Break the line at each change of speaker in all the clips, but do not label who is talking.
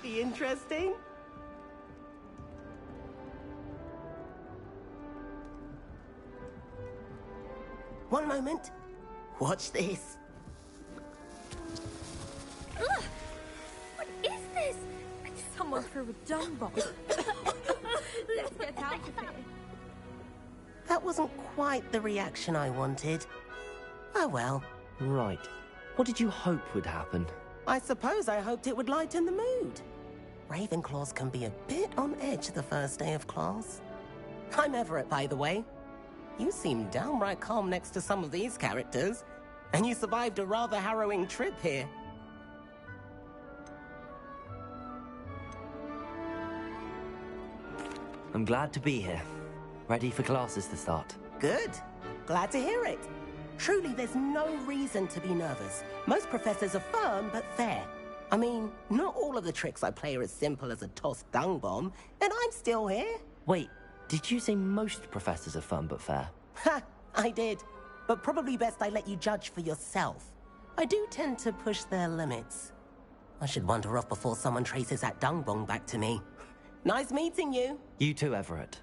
could be interesting. One moment. Watch this.
Ugh! What is this? Someone threw a dung bomb. Let's get out of here.
That wasn't quite the reaction I wanted. Oh well.
Right. What did you hope would happen?
I suppose I hoped it would lighten the mood. Ravenclaws can be a bit on edge the first day of class. I'm Everett, by the way. You seem downright calm next to some of these characters, and you survived a rather harrowing trip here.
I'm glad to be here. Ready for classes to start.
Good. Glad to hear it. Truly, there's no reason to be nervous. Most professors are firm but fair. I mean, not all of the tricks I play are as simple as a tossed dung bomb, and I'm still here.
Wait, did you say most professors are fun but fair?
Ha! I did. But probably best I let you judge for yourself. I do tend to push their limits. I should wander off before someone traces that dung bomb back to me. Nice meeting you.
You too, Everett.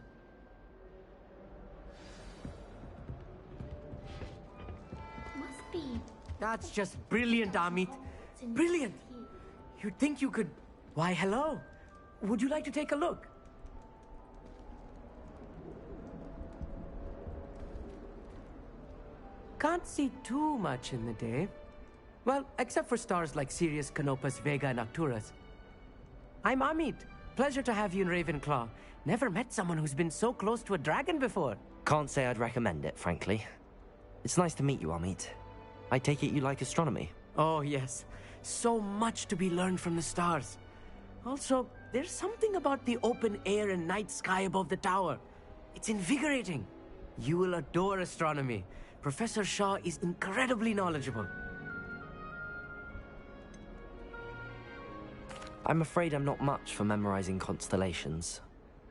Must be.
That's just brilliant, Amit. Brilliant! You'd think you could... Why, hello. Would you like to take a look? Can't see too much in the day. Well, except for stars like Sirius, Canopus, Vega, and Arcturus. I'm Amit. Pleasure to have you in Ravenclaw. Never met someone who's been so close to a dragon before.
Can't say I'd recommend it, frankly. It's nice to meet you, Amit. I take it you like astronomy?
Oh, yes. So much to be learned from the stars. Also, there's something about the open air and night sky above the tower. It's invigorating. You will adore astronomy. Professor Shaw is incredibly knowledgeable.
I'm afraid I'm not much for memorizing constellations.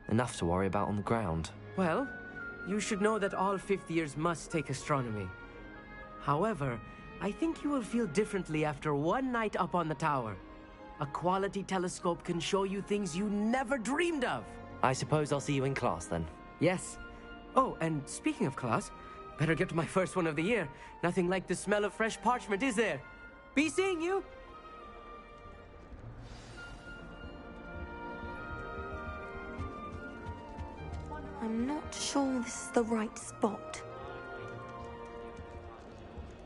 Enough to worry about on the ground.
Well, you should know that all fifth years must take astronomy. However, I think you will feel differently after one night up on the tower. A quality telescope can show you things you never dreamed of.
I suppose I'll see you in class then.
Yes. Oh, and speaking of class, better get to my first one of the year. Nothing like the smell of fresh parchment, is there? Be seeing you!
I'm not sure this is the right spot.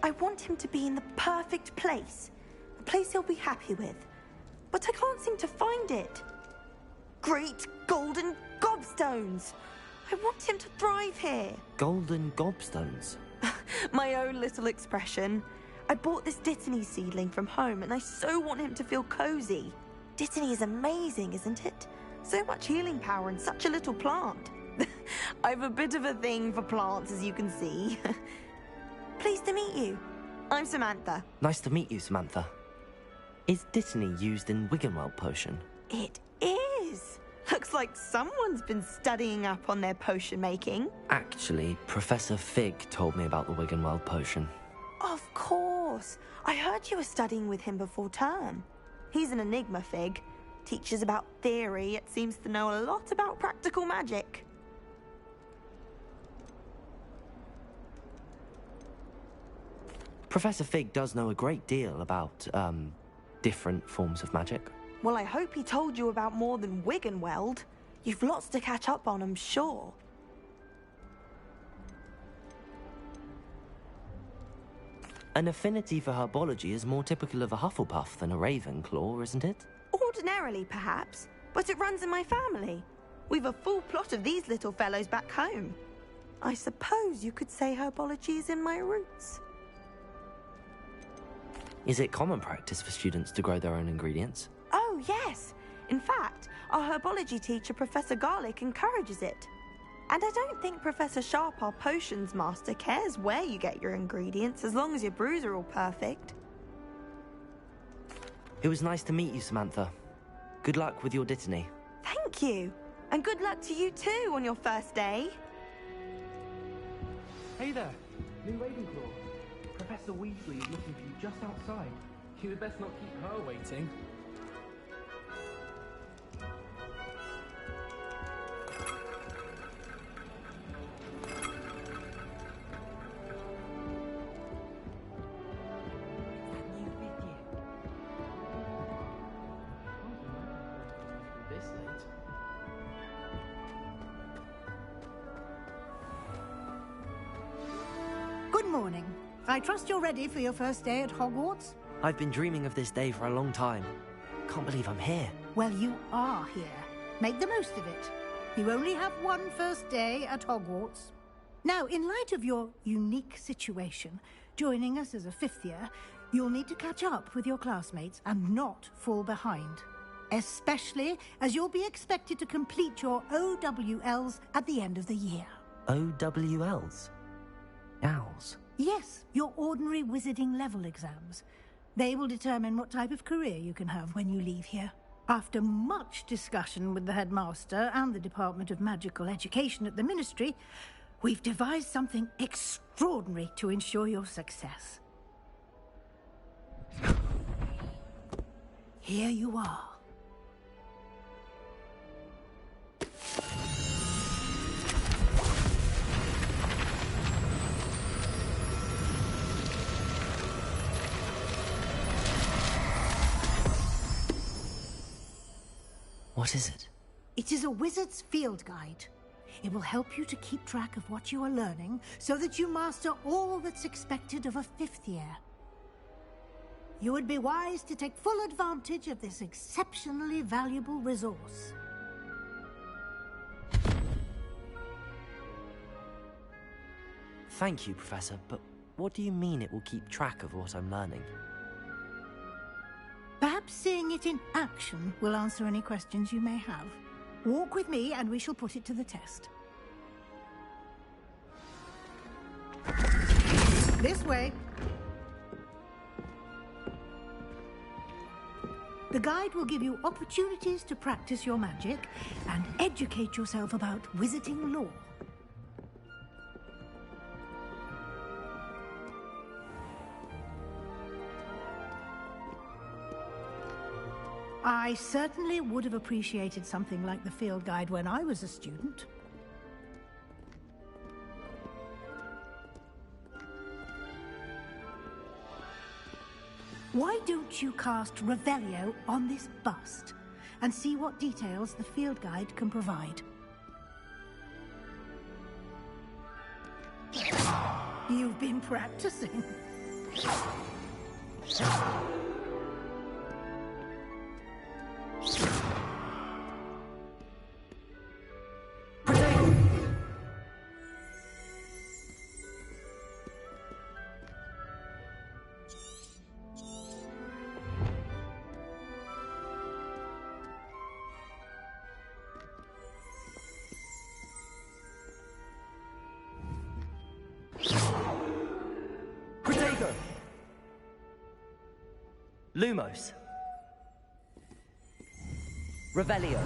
I want him to be in the perfect place. A place he'll be happy with. But I can't seem to find it. Great golden gobstones! I want him to thrive here.
Golden gobstones?
My own little expression. I bought this Dittany seedling from home and I so want him to feel cozy. Dittany is amazing, isn't it? So much healing power in such a little plant. I've a bit of a thing for plants, as you can see. Pleased to meet you. I'm Samantha.
Nice to meet you, Samantha. Is Dittany used in Wiggenweld potion?
It is. Looks like someone's been studying up on their potion making.
Actually, Professor Fig told me about the Wiggenweld potion.
Of course. I heard you were studying with him before term. He's an enigma, Fig. Teaches about theory, yet seems to know a lot about practical magic.
Professor Fig does know a great deal about, different forms of magic.
Well, I hope he told you about more than Wiggenweld. You've lots to catch up on, I'm sure.
An affinity for herbology is more typical of a Hufflepuff than a Ravenclaw, isn't it?
Ordinarily, perhaps, but it runs in my family. We've a full plot of these little fellows back home. I suppose you could say herbology is in my roots.
Is it common practice for students to grow their own ingredients?
Oh, yes. In fact, our herbology teacher, Professor Garlick, encourages it. And I don't think Professor Sharp, our potions master, cares where you get your ingredients, as long as your brews are all perfect.
It was nice to meet you, Samantha. Good luck with your Dittany.
Thank you. And good luck to you too on your first day.
Hey there, new Ravenclaw. Professor Weasley is looking for you just outside. You'd best not keep her waiting.
Good morning. I trust you're ready for your first day at Hogwarts?
I've been dreaming of this day for a long time. Can't believe I'm here.
Well, you are here. Make the most of it. You only have one first day at Hogwarts. Now, in light of your unique situation, joining us as a fifth year, you'll need to catch up with your classmates and not fall behind. Especially as you'll be expected to complete your OWLs at the end of the year.
OWLs? Owls?
Yes, your ordinary wizarding level exams. They will determine what type of career you can have when you leave here. After much discussion with the headmaster and the Department of Magical Education at the Ministry, we've devised something extraordinary to ensure your success. Here you are.
What is it?
It is a wizard's field guide. It will help you to keep track of what you are learning so that you master all that's expected of a fifth year. You would be wise to take full advantage of this exceptionally valuable resource.
Thank you, Professor, but what do you mean it will keep track of what I'm learning?
Perhaps seeing it in action will answer any questions you may have. Walk with me and we shall put it to the test. This way. The guide will give you opportunities to practice your magic and educate yourself about wizarding lore. I certainly would have appreciated something like the field guide when I was a student. Why don't you cast Revelio on this bust and see what details the field guide can provide? You've been practicing.
Lumos. Revelio.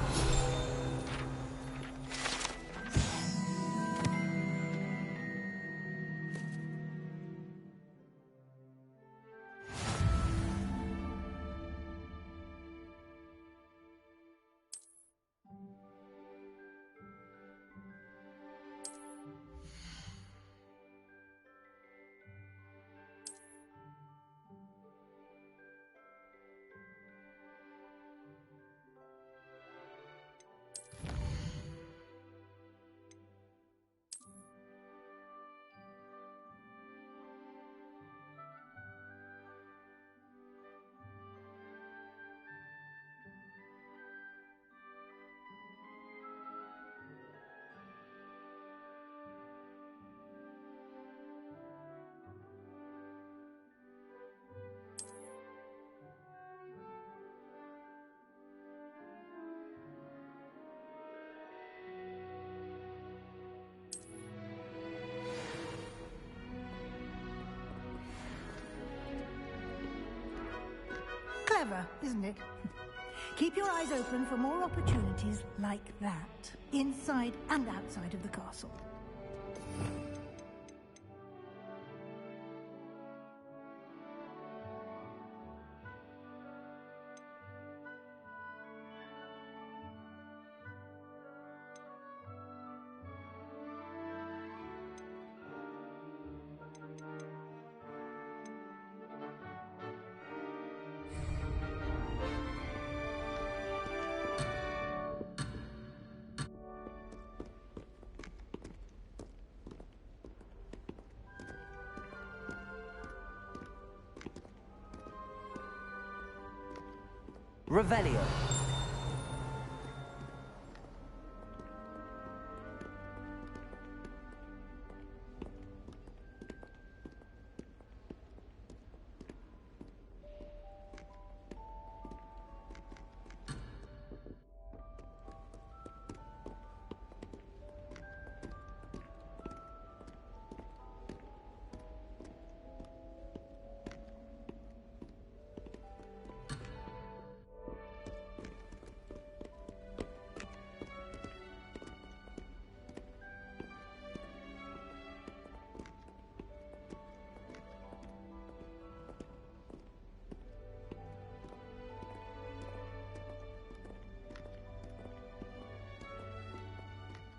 Clever, isn't it? Keep your eyes open for more opportunities like that, inside and outside of the castle.
Revelio.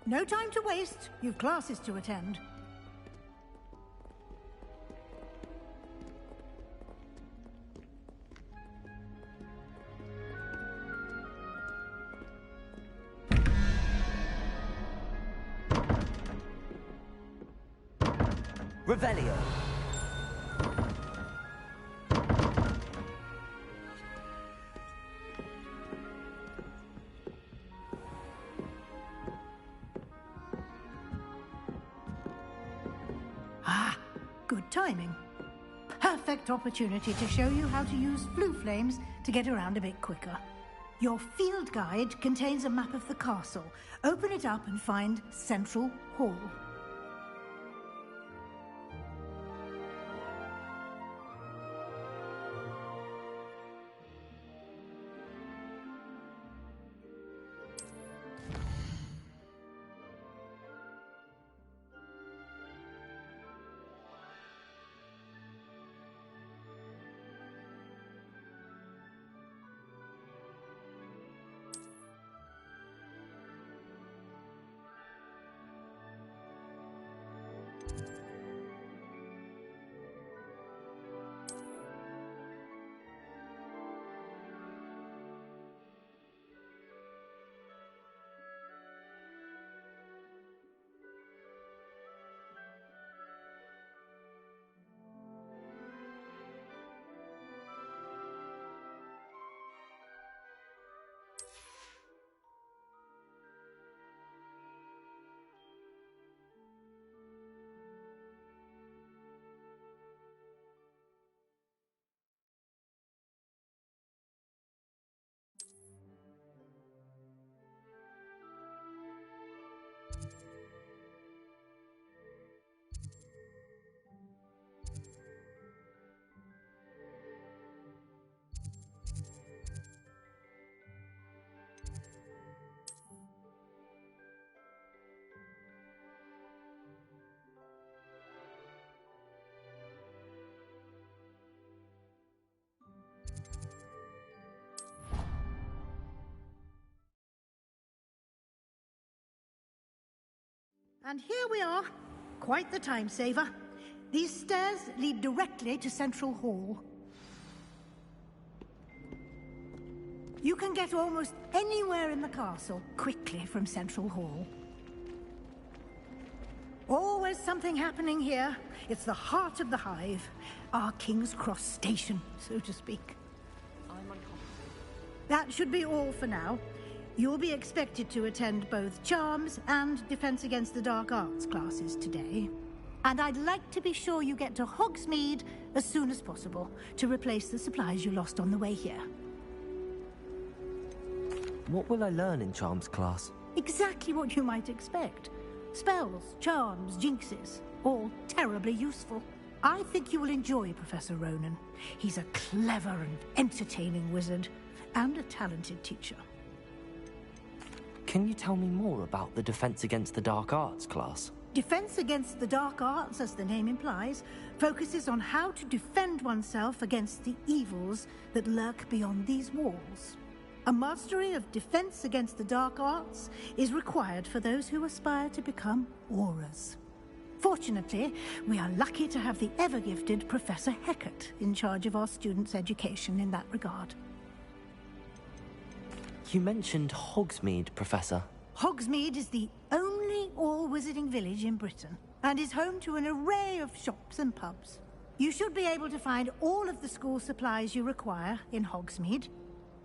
No time to waste. You've classes to attend.
Revelio.
Good timing. Perfect opportunity to show you how to use flue flames to get around a bit quicker. Your field guide contains a map of the castle. Open it up and find Central Hall. And here we are. Quite the time saver. These stairs lead directly to Central Hall. You can get almost anywhere in the castle quickly from Central Hall. Always something happening here. It's the heart of the Hive. Our King's Cross station, so to speak. That should be all for now. You'll be expected to attend both Charms and Defense Against the Dark Arts classes today. And I'd like to be sure you get to Hogsmeade as soon as possible to replace the supplies you lost on the way here.
What will I learn in Charms class?
Exactly what you might expect. Spells, charms, jinxes, all terribly useful. I think you will enjoy Professor Ronan. He's a clever and entertaining wizard, and a talented teacher.
Can you tell me more about the Defense Against the Dark Arts class?
Defense Against the Dark Arts, as the name implies, focuses on how to defend oneself against the evils that lurk beyond these walls. A mastery of Defense Against the Dark Arts is required for those who aspire to become Aurors. Fortunately, we are lucky to have the ever-gifted Professor Hecat in charge of our students' education in that regard.
You mentioned Hogsmeade, Professor.
Hogsmeade is the only all-wizarding village in Britain, and is home to an array of shops and pubs. You should be able to find all of the school supplies you require in Hogsmeade.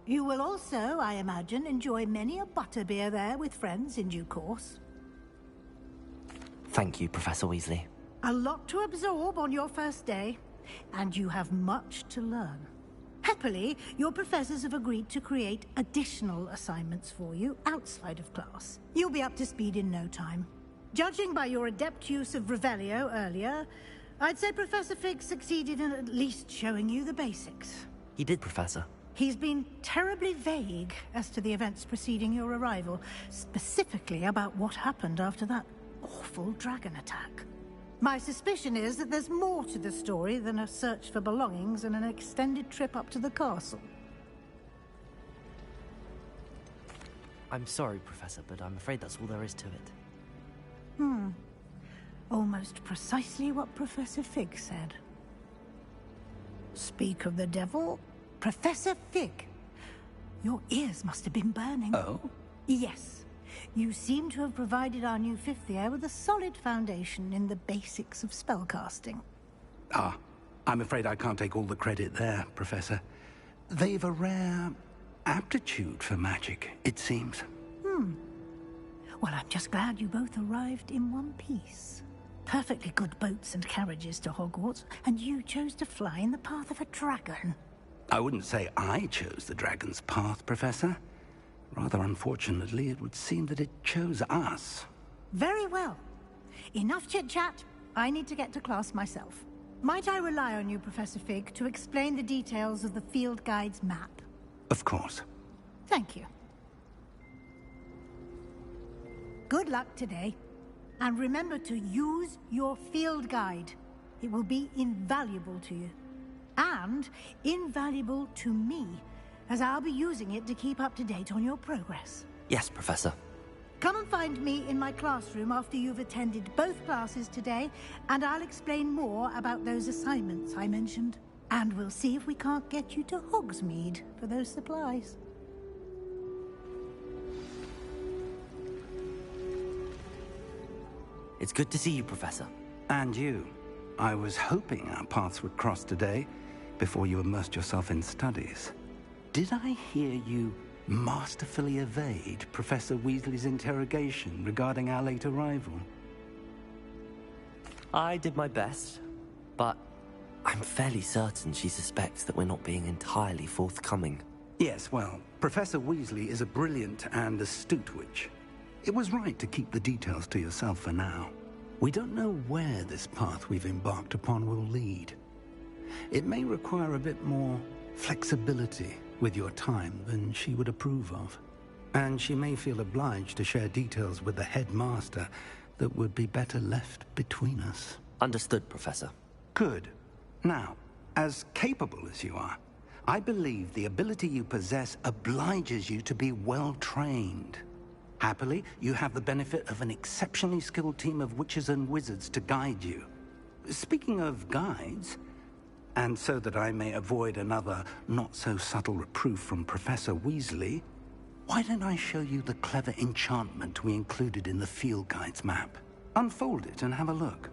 You will also, I imagine, enjoy many a butterbeer there with friends in due course.
Thank you, Professor Weasley.
A lot to absorb on your first day, and you have much to learn. Happily, your professors have agreed to create additional assignments for you outside of class. You'll be up to speed in no time. Judging by your adept use of Revelio earlier, I'd say Professor Fig succeeded in at least showing you the basics.
He did, Professor.
He's been terribly vague as to the events preceding your arrival, specifically about what happened after that awful dragon attack. My suspicion is that there's more to the story than a search for belongings and an extended trip up to the castle.
I'm sorry, Professor, but I'm afraid that's all there is to it.
Almost precisely what Professor Fig said. Speak of the devil, Professor Fig. Your ears must have been burning.
Oh?
Yes. You seem to have provided our new fifth year with a solid foundation in the basics of spellcasting.
Ah, I'm afraid I can't take all the credit there, Professor. They've a rare aptitude for magic, it seems.
Well, I'm just glad you both arrived in one piece. Perfectly good boats and carriages to Hogwarts, and you chose to fly in the path of a dragon.
I wouldn't say I chose the dragon's path, Professor. Rather unfortunately, it would seem that it chose us.
Very well. Enough chit-chat. I need to get to class myself. Might I rely on you, Professor Fig, to explain the details of the field guide's map?
Of course.
Thank you. Good luck today. And remember to use your field guide. It will be invaluable to you. And invaluable to me, as I'll be using it to keep up to date on your progress.
Yes, Professor.
Come and find me in my classroom after you've attended both classes today, and I'll explain more about those assignments I mentioned. And we'll see if we can't get you to Hogsmeade for those supplies.
It's good to see you, Professor.
And you. I was hoping our paths would cross today, before you immersed yourself in studies. Did I hear you masterfully evade Professor Weasley's interrogation regarding our late arrival?
I did my best, but I'm fairly certain she suspects that we're not being entirely forthcoming.
Yes, well, Professor Weasley is a brilliant and astute witch. It was right to keep the details to yourself for now. We don't know where this path we've embarked upon will lead. It may require a bit more flexibility with your time than she would approve of. And she may feel obliged to share details with the headmaster that would be better left between us.
Understood, Professor.
Good. Now, as capable as you are, I believe the ability you possess obliges you to be well-trained. Happily, you have the benefit of an exceptionally skilled team of witches and wizards to guide you. Speaking of guides, and so that I may avoid another not-so-subtle reproof from Professor Weasley, why don't I show you the clever enchantment we included in the field guide's map? Unfold it and have a look.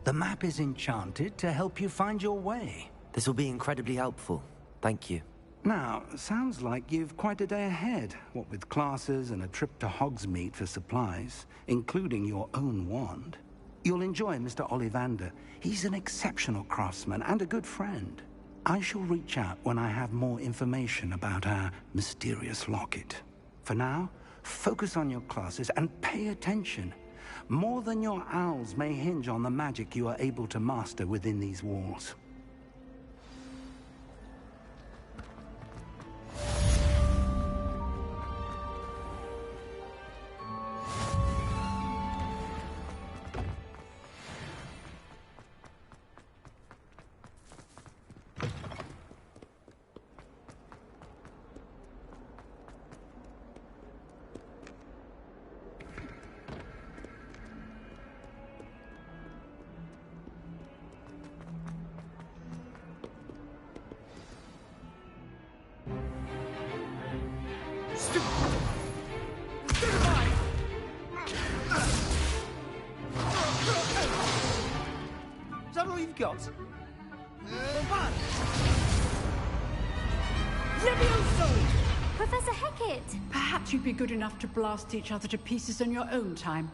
The map is enchanted to help you find your way.
This will be incredibly helpful. Thank you.
Now, sounds like you've quite a day ahead, what with classes and a trip to Hogsmeade for supplies, including your own wand. You'll enjoy Mr. Ollivander. He's an exceptional craftsman and a good friend. I shall reach out when I have more information about our mysterious locket. For now, focus on your classes and pay attention. More than your owls may hinge on the magic you are able to master within these walls.
Is that all you've got? One!
Levioso!
Professor Hecat!
Perhaps you'd be good enough to blast each other to pieces on your own time.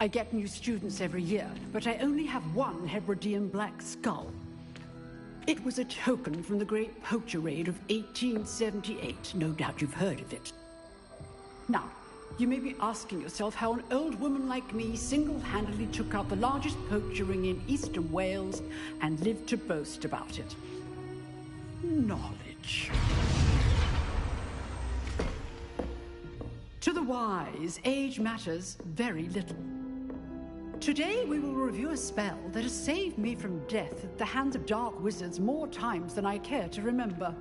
I get new students every year, but I only have one Hebridean black skull. It was a token from the Great Poacher Raid of 1878. No doubt you've heard of it. Now, you may be asking yourself how an old woman like me single-handedly took out the largest poacher ring in eastern Wales and lived to boast about it. Knowledge. To the wise, age matters very little. Today we will review a spell that has saved me from death at the hands of dark wizards more times than I care to remember.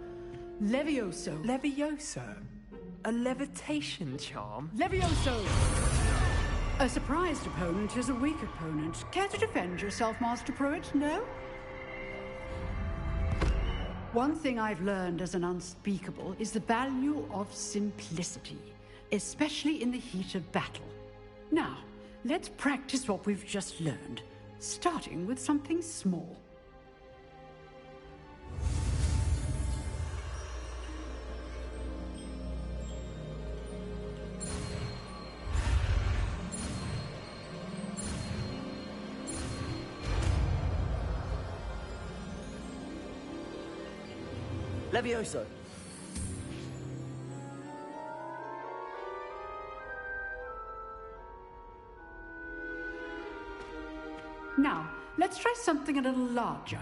Levioso.
Levioso? A levitation charm?
Levioso! A surprised opponent is a weak opponent. Care to defend yourself, Master Pruitt? No? One thing I've learned as an unspeakable is the value of simplicity, especially in the heat of battle. Now, let's practice what we've just learned, starting with something small.
Levioso.
Now, let's try something a little larger.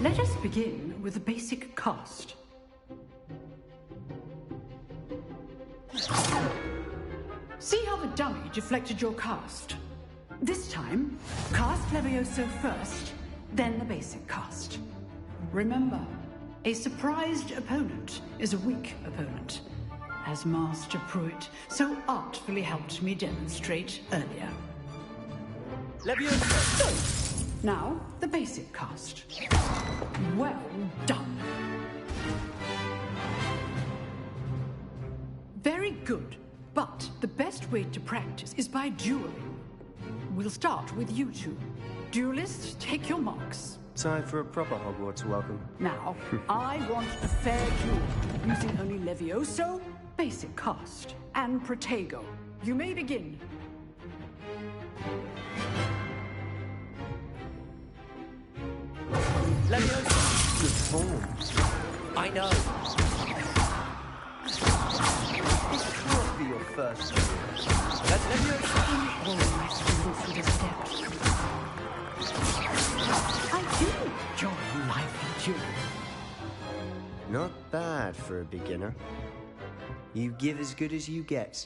Let us begin with the basic cast. See how the dummy deflected your cast? This time, cast Levioso first, then the basic cast. Remember, a surprised opponent is a weak opponent, as Master Pruitt so artfully helped me demonstrate earlier.
Levioso!
Now, the basic cast. Well done. Very good, but the best way to practice is by dueling. We'll start with you two. Duelists, take your marks.
Time for a proper Hogwarts welcome.
Now, I want a fair duel, using only Levioso, basic cast, and Protego. You may begin.
Levioso!
Good form.
I know.
This can't be your first.
That's Levioso.
All my students would have stepped. I do enjoy life and duel.
Not bad for a beginner. You give as good as you get.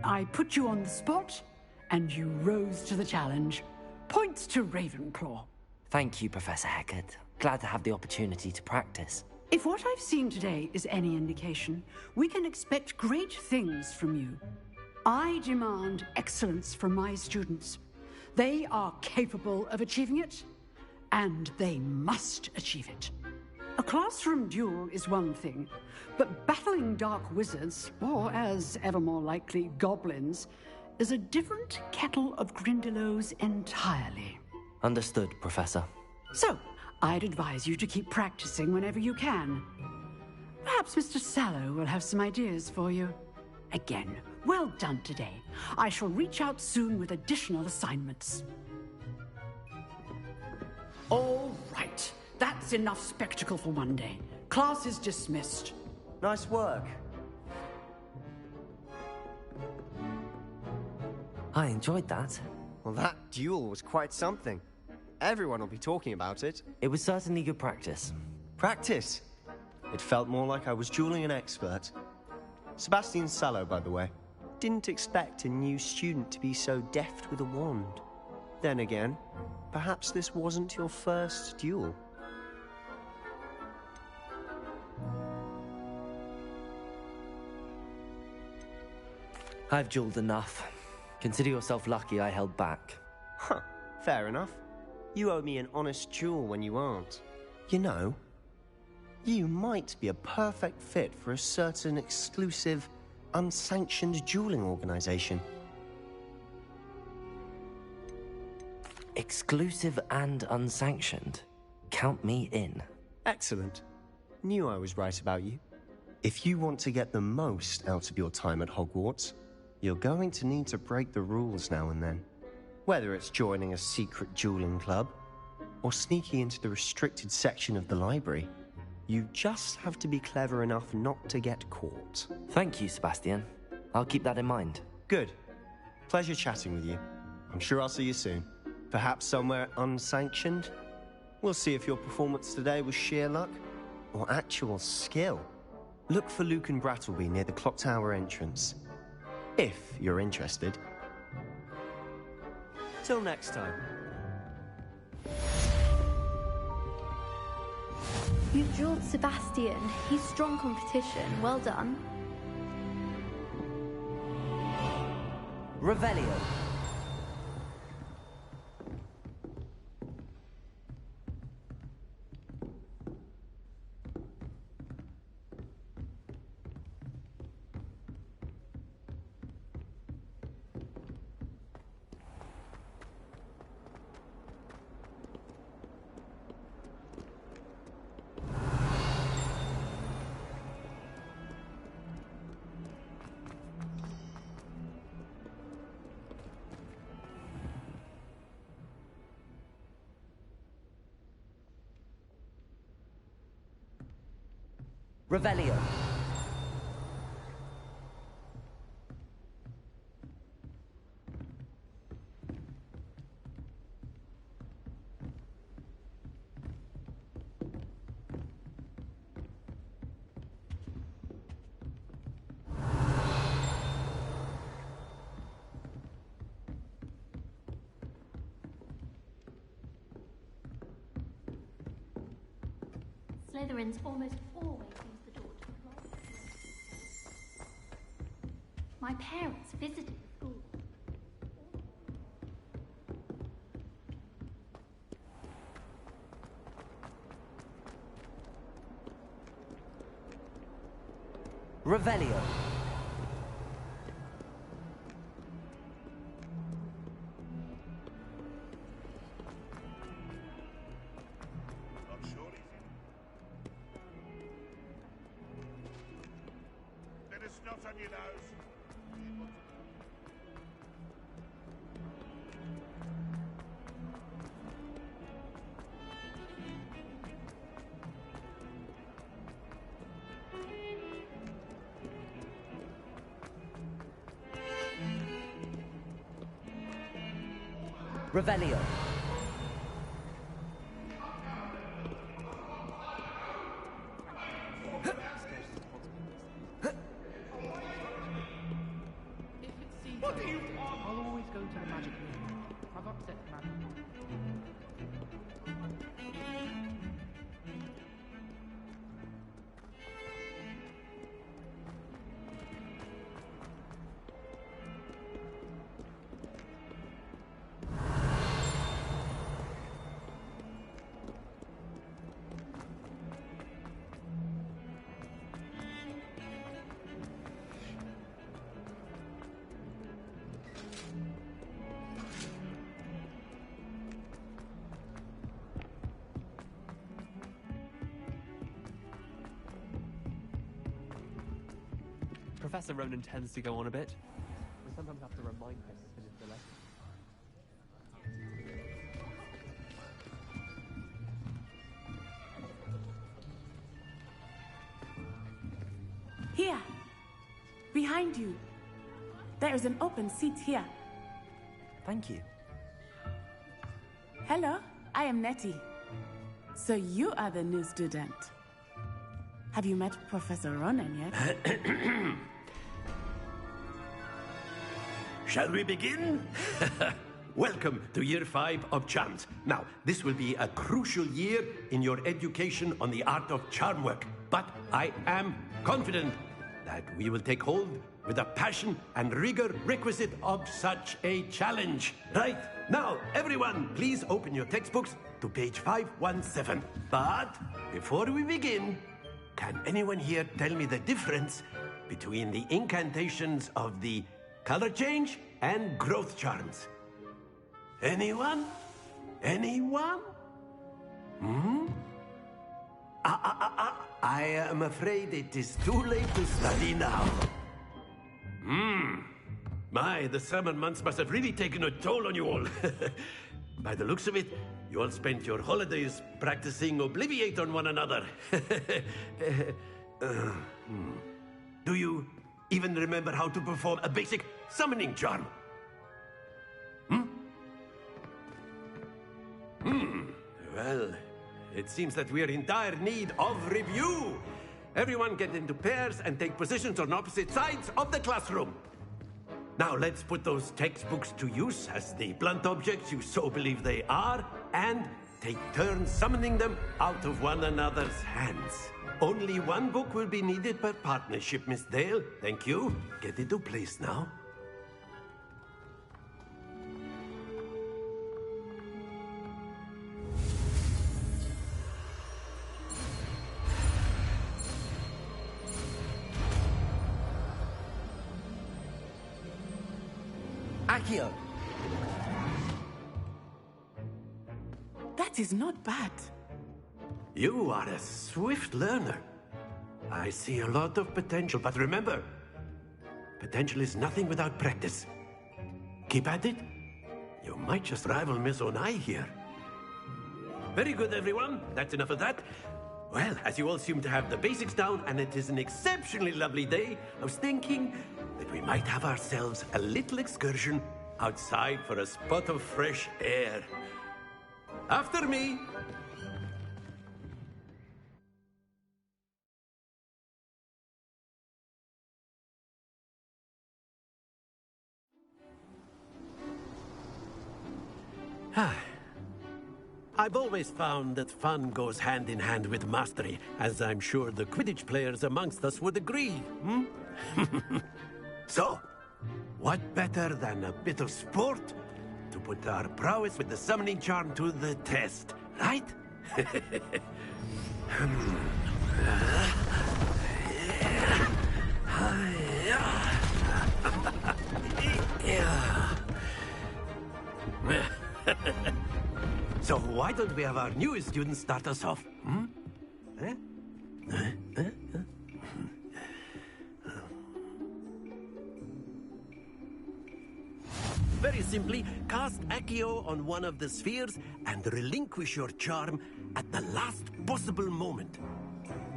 I put you on the spot, and you rose to the challenge. Points to Ravenclaw.
Thank you, Professor Hecat. Glad to have the opportunity to practice.
If what I've seen today is any indication, we can expect great things from you. I demand excellence from my students. They are capable of achieving it, and they must achieve it. A classroom duel is one thing, but battling dark wizards, or as ever more likely, goblins, is a different kettle of Grindylows entirely.
Understood, Professor.
So, I'd advise you to keep practicing whenever you can. Perhaps Mr. Sallow will have some ideas for you. Again, well done today. I shall reach out soon with additional assignments. All right. That's enough spectacle for one day. Class is dismissed.
Nice work.
I enjoyed that.
Well, that duel was quite something. Everyone will be talking about it.
It was certainly good practice.
Practice? It felt more like I was dueling an expert. Sebastian Sallow, by the way. Didn't expect a new student to be so deft with a wand. Then again, perhaps this wasn't your first duel.
I've dueled enough. Consider yourself lucky I held back.
Huh, fair enough. You owe me an honest duel when you aren't. You know, you might be a perfect fit for a certain exclusive, unsanctioned dueling organization.
Exclusive and unsanctioned? Count me in.
Excellent. Knew I was right about you. If you want to get the most out of your time at Hogwarts, you're going to need to break the rules now and then. Whether it's joining a secret dueling club, or sneaking into the restricted section of the library, you just have to be clever enough not to get caught.
Thank you, Sebastian. I'll keep that in mind.
Good. Pleasure chatting with you. I'm sure I'll see you soon. Perhaps somewhere unsanctioned? We'll see if your performance today was sheer luck, or actual skill. Look for Luke and Brattleby near the clock tower entrance. If you're interested. Till next time.
You've dueled Sebastian. He's strong competition. Well done.
Revelio. Revelio.
Slytherins almost always use the door to block. My parents visited the school.
Revelio.
Not on your nose.
Revelio. Professor Ronan tends to go on a bit. We sometimes have to remind him to finish the lesson.
Here, behind you. There is an open seat here.
Thank you.
Hello, I am Nettie. So you are the new student. Have you met Professor Ronan yet?
Shall we begin? Welcome to Year 5 of Charms. Now, this will be a crucial year in your education on the art of charm work. But I am confident that we will take hold with the passion and rigor requisite of such a challenge. Right, now, everyone, please open your textbooks to page 517. But before we begin, can anyone here tell me the difference between the incantations of the color change and growth charms? Anyone? Anyone? I am afraid it is too late to study now. My, the summer months must have really taken a toll on you all. By the looks of it, you all spent your holidays practicing Obliviate on one another. Do you even remember how to perform a basic summoning charm? Well, it seems that we are in dire need of review. Everyone get into pairs and take positions on opposite sides of the classroom. Now let's put those textbooks to use as the blunt objects you so believe they are, and take turns summoning them out of one another's hands. Only one book will be needed per partnership, Miss Dale. Thank you. Get into place now.
Accio!
That is not bad.
You are a swift learner. I see a lot of potential, but remember, potential is nothing without practice. Keep at it. You might just rival Miss Onai here. Very good, everyone. That's enough of that. Well, as you all seem to have the basics down, and it is an exceptionally lovely day, I was thinking that we might have ourselves a little excursion outside for a spot of fresh air. After me. I've always found that fun goes hand in hand with mastery, as I'm sure the Quidditch players amongst us would agree. So, what better than a bit of sport to put our prowess with the summoning charm to the test, right? So why don't we have our newest student start us off? Very simply, cast Accio on one of the spheres and relinquish your charm at the last possible moment.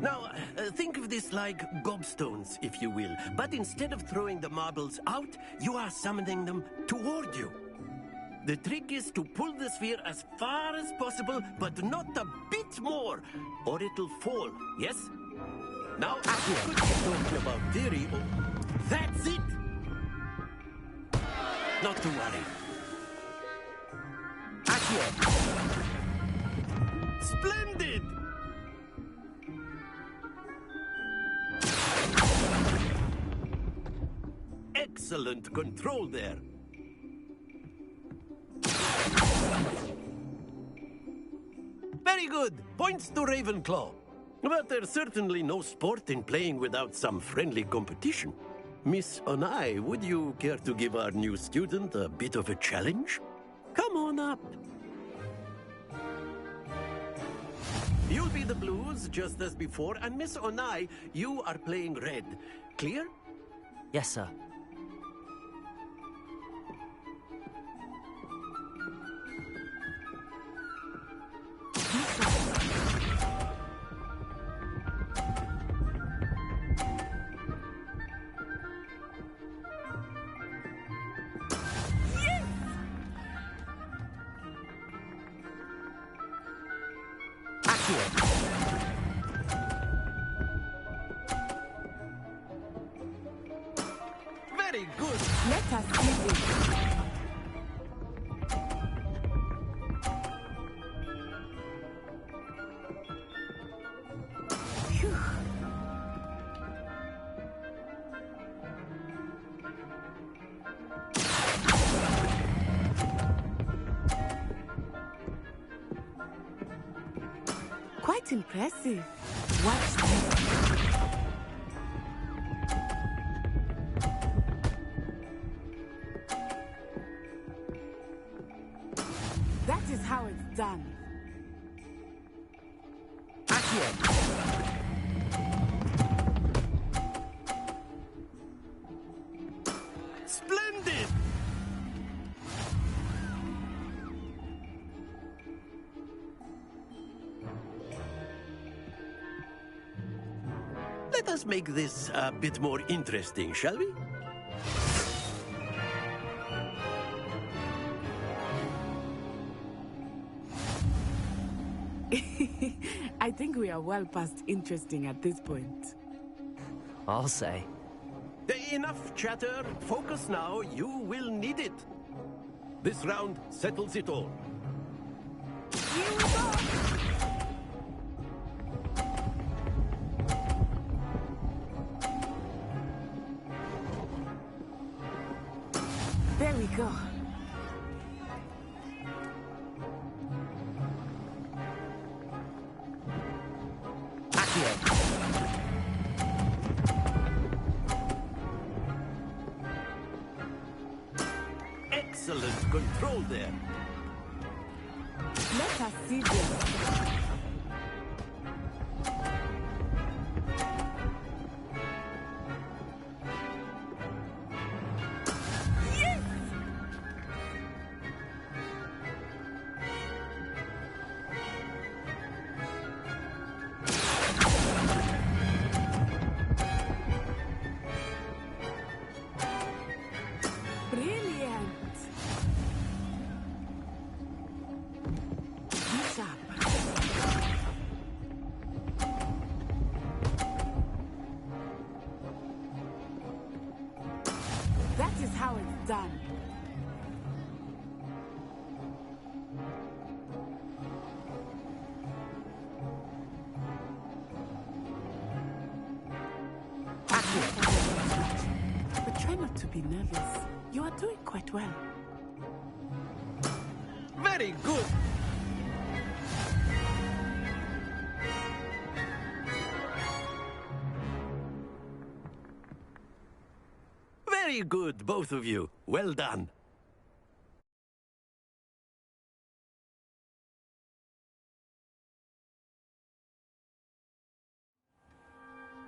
Now, think of this like gobstones, if you will. But instead of throwing the marbles out, you are summoning them toward you. The trick is to pull the sphere as far as possible, but not a bit more, or it'll fall, yes? Now, I could be talking about theory, or... That's it! Not to worry. Accio! Splendid! Excellent control there. Very good. Points to Ravenclaw. But there's certainly no sport in playing without some friendly competition. Miss Onai, would you care to give our new student a bit of a challenge? Come on up. You'll be the blues, just as before, and Miss Onai, you are playing red. Clear?
Yes, sir.
Very good.
Let us see this. Phew. Quite impressive. Watch this. That is how it's done.
Splendid! Let us make this a bit more interesting, shall we?
I think we are well past interesting at this point.
I'll say.
Enough chatter. Focus now. You will need it. This round settles it all.
Here we go! There we go.
Excellent control there.
Let us see this. That is how it's done. But try not to be nervous. You are doing quite well.
Very good. Very good, both of you. Well done.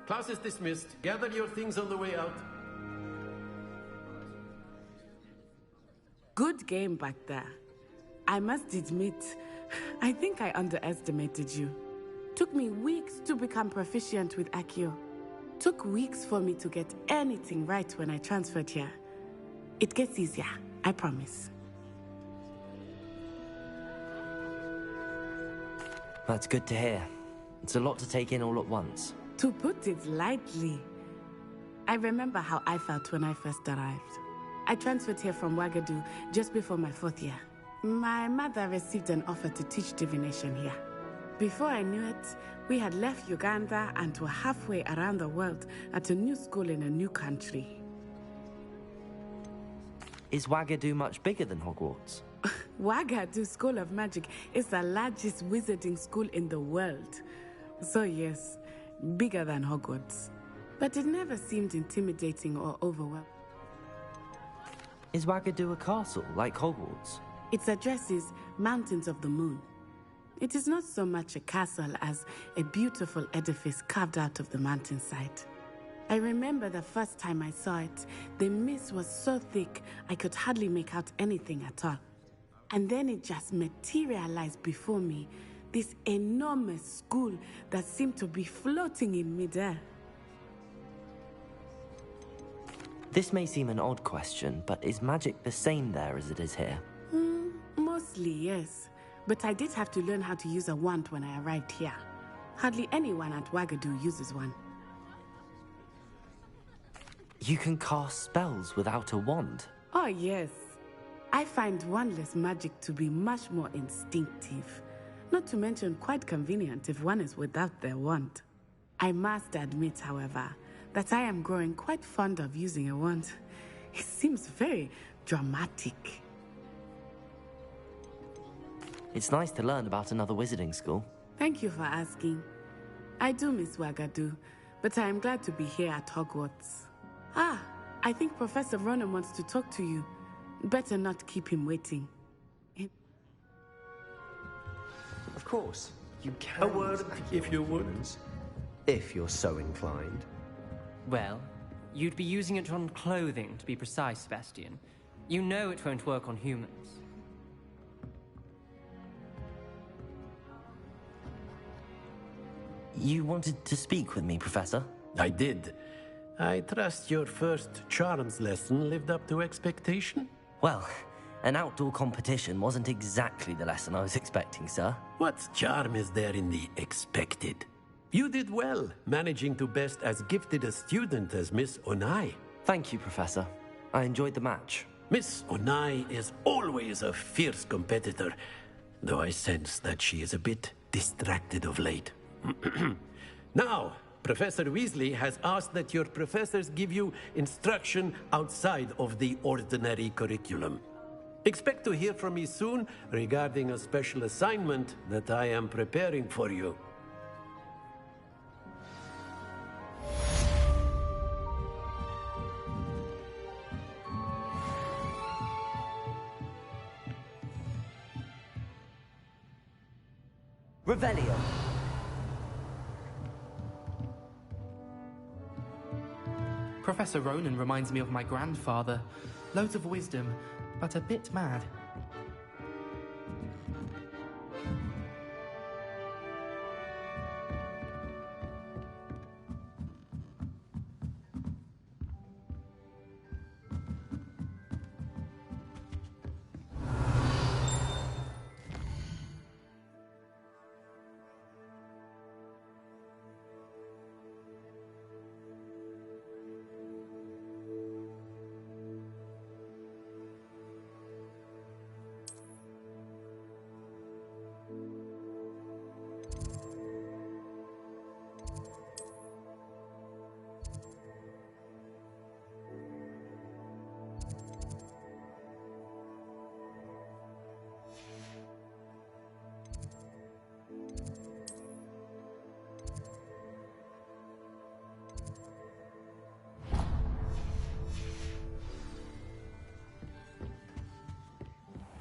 Class is dismissed. Gather your things on the way out.
Good game back there. I must admit, I think I underestimated you. Took me weeks to become proficient with Accio. Took weeks for me to get anything right when I transferred here. It gets easier, I promise.
That's good to hear. It's a lot to take in all at once.
To put it lightly, I remember how I felt when I first arrived. I transferred here from Wagadu just before my 4th year. My mother received an offer to teach divination here. Before I knew it, we had left Uganda and were halfway around the world at a new school in a new country.
Is Wagadu much bigger than Hogwarts?
Wagadu School of Magic is the largest wizarding school in the world. So yes, bigger than Hogwarts. But it never seemed intimidating or overwhelming.
Is Wagadu a castle, like Hogwarts?
Its address is Mountains of the Moon. It is not so much a castle as a beautiful edifice carved out of the mountainside. I remember the first time I saw it, the mist was so thick I could hardly make out anything at all. And then it just materialized before me, this enormous school that seemed to be floating in midair.
This may seem an odd question, but is magic the same there as it is here?
Mostly, yes. But I did have to learn how to use a wand when I arrived here. Hardly anyone at Wagadu uses one.
You can cast spells without a wand?
Oh, yes. I find wandless magic to be much more instinctive. Not to mention quite convenient if one is without their wand. I must admit, however, that I am growing quite fond of using a wand. It seems very dramatic.
It's nice to learn about another wizarding school.
Thank you for asking. I do miss Wagadu, but I am glad to be here at Hogwarts. I think Professor Ronan wants to talk to you. Better not keep him waiting.
Of course, you can.
A word, if you would.
If you're so inclined.
Well, you'd be using it on clothing, to be precise, Sebastian. You know it won't work on humans.
You wanted to speak with me, Professor?
I did. I trust your first charms lesson lived up to expectation?
Well, an outdoor competition wasn't exactly the lesson I was expecting, sir.
What charm is there in the expected? You did well, managing to best as gifted a student as Miss Onai.
Thank you, Professor. I enjoyed the match.
Miss Onai is always a fierce competitor, though I sense that she is a bit distracted of late. Now, Professor Weasley has asked that your professors give you instruction outside of the ordinary curriculum. Expect to hear from me soon regarding a special assignment that I am preparing for you.
Revelio.
Professor Ronan reminds me of my grandfather. Loads of wisdom, but a bit mad.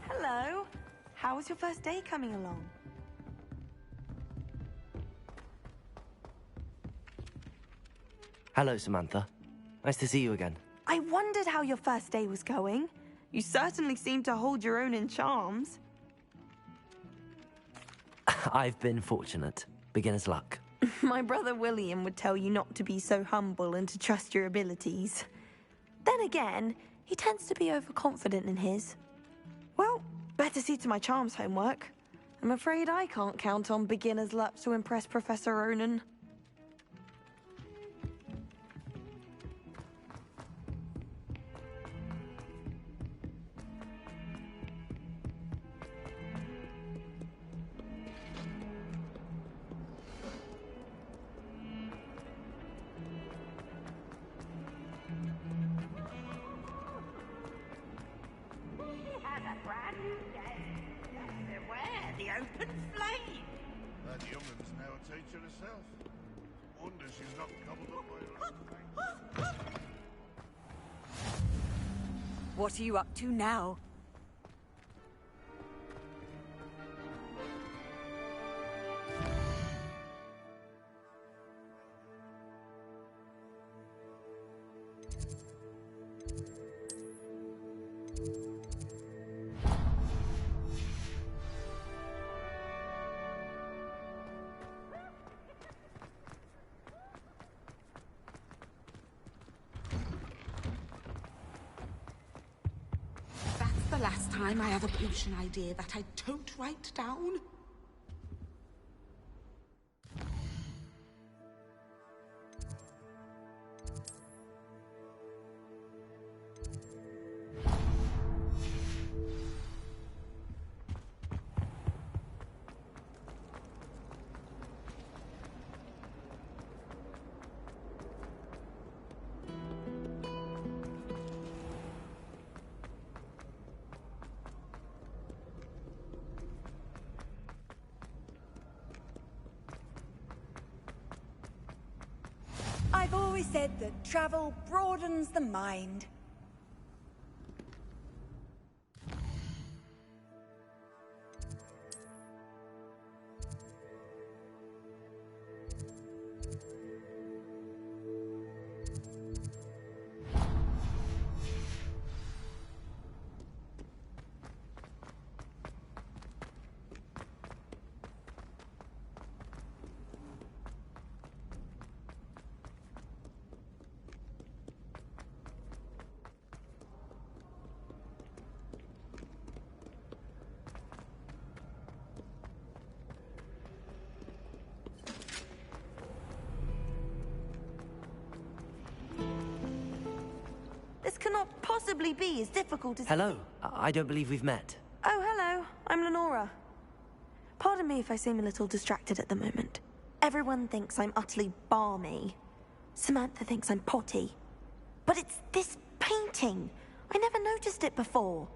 Hello. How was your first day coming along?
Hello, Samantha. Nice to see you again.
I wondered how your first day was going. You certainly seem to hold your own in charms.
I've been fortunate. Beginner's luck.
My brother William would tell you not to be so humble and to trust your abilities. Then again, he tends to be overconfident in his. Well, better see to my charms homework. I'm afraid I can't count on beginner's luck to impress Professor Ronan.
The open flame! That young'un's now a teacher herself. Wonder she's not cobbled up by her own thing.
What are you up to now?
last time I have a potion idea that I don't write down?
I've always said that travel broadens the mind.
This cannot possibly be as difficult as...
Hello. I don't believe we've met.
Oh, hello. I'm Lenora. Pardon me if I seem a little distracted at the moment. Everyone thinks I'm utterly balmy. Samantha thinks I'm potty. But it's this painting. I never noticed it before.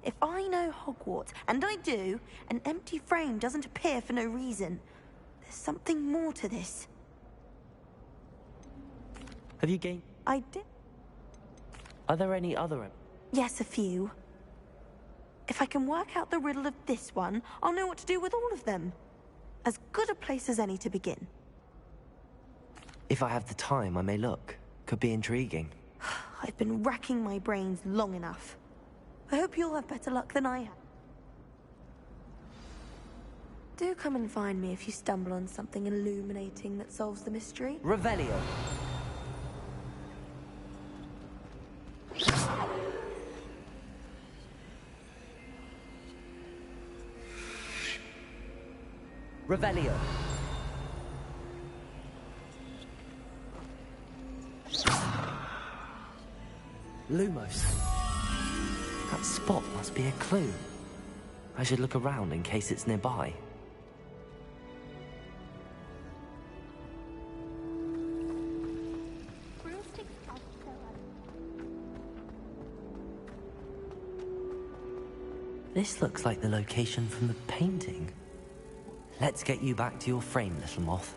If I know Hogwarts, and I do, an empty frame doesn't appear for no reason. There's something more to this.
Have you gained...
I did...
Are there any other...
Yes, a few. If I can work out the riddle of this one, I'll know what to do with all of them. As good a place as any to begin.
If I have the time, I may look. Could be intriguing.
I've been racking my brains long enough. I hope you'll have better luck than I have. Do come and find me if you stumble on something illuminating that solves the mystery.
Revelio. Revelio. Lumos. That spot must be a clue. I should look around in case it's nearby. This looks like the location from the painting. Let's get you back to your frame, little moth.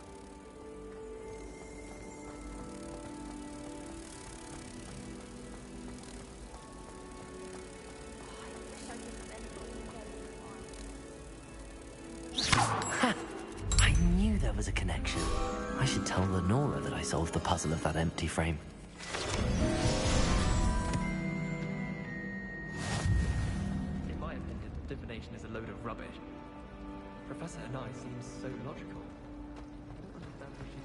Ha! I knew there was a connection. I should tell Lenora that I solved the puzzle of that empty frame.
In my opinion, divination is a load of rubbish. Professor and I seem so logical. I don't understand what she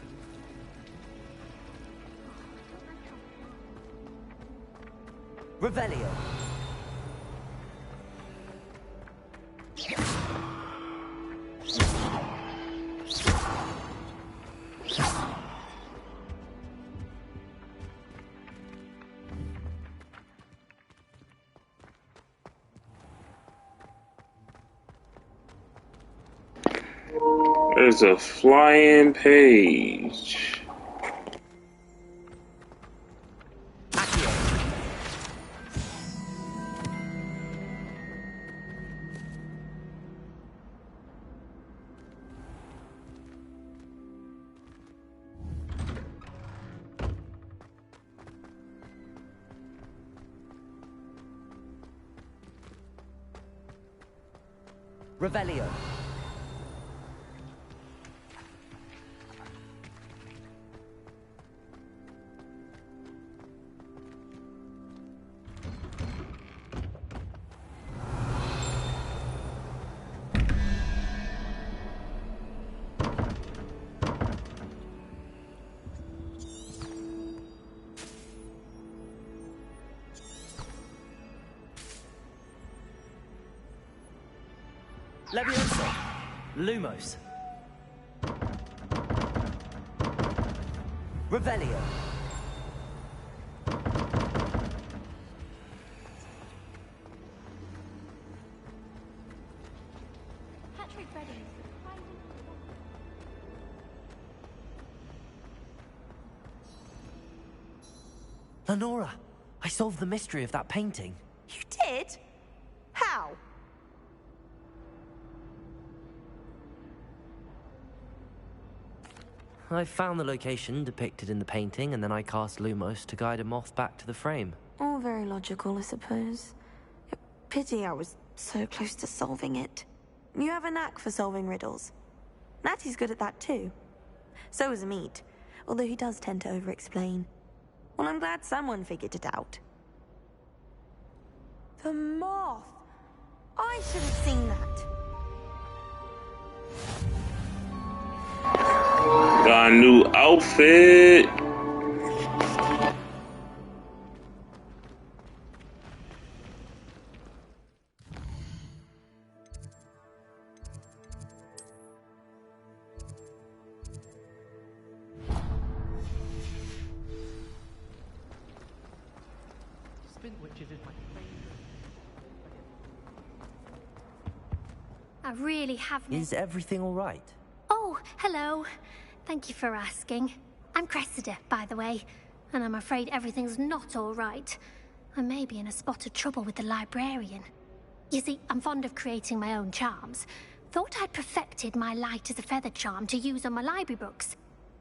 believes.
Revelio.
There's a flying page.
Revelio. Levioso! Lumos! Revelio!
Patrick ready.
Lenora! I solved the mystery of that painting.
You did? How?
I found the location depicted in the painting, and then I cast Lumos to guide a moth back to the frame.
All very logical, I suppose. Pity I was so close to solving it. You have a knack for solving riddles. Natty's good at that too. So is Amit, although he does tend to over-explain. Well, I'm glad someone figured it out. The moth! I should have seen that.
Got a new outfit.
Spin witches is my favorite.
I really have
Is everything all right?
Oh, hello. Thank you for asking. I'm Cressida, by the way, and I'm afraid everything's not all right. I may be in a spot of trouble with the librarian. You see, I'm fond of creating my own charms. Thought I'd perfected my light as a feather charm to use on my library books.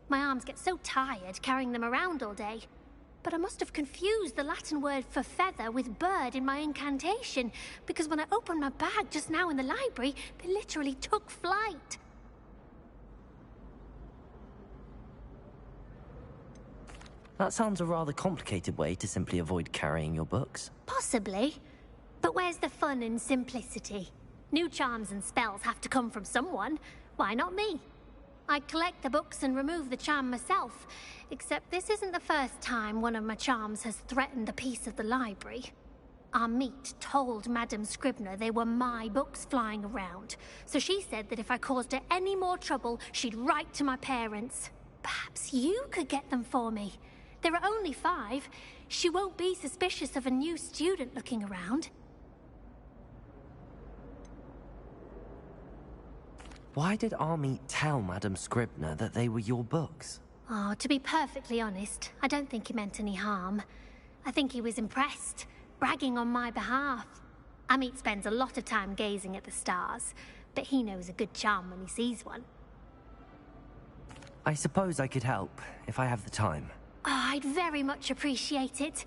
My arms get so tired carrying them around all day. But I must have confused the Latin word for feather with bird in my incantation, because when I opened my bag just now in the library, they literally took flight.
That sounds a rather complicated way to simply avoid carrying your books.
Possibly. But where's the fun in simplicity? New charms and spells have to come from someone. Why not me? I collect the books and remove the charm myself. Except this isn't the first time one of my charms has threatened the peace of the library. Amit told Madame Scribner they were my books flying around. So she said that if I caused her any more trouble, she'd write to my parents. Perhaps you could get them for me. There are only 5. She won't be suspicious of a new student looking around.
Why did Army tell Madame Scribner that they were your books?
Oh, to be perfectly honest, I don't think he meant any harm. I think he was impressed, bragging on my behalf. Amit spends a lot of time gazing at the stars, but he knows a good charm when he sees one.
I suppose I could help, if I have the time.
Oh, I'd very much appreciate it.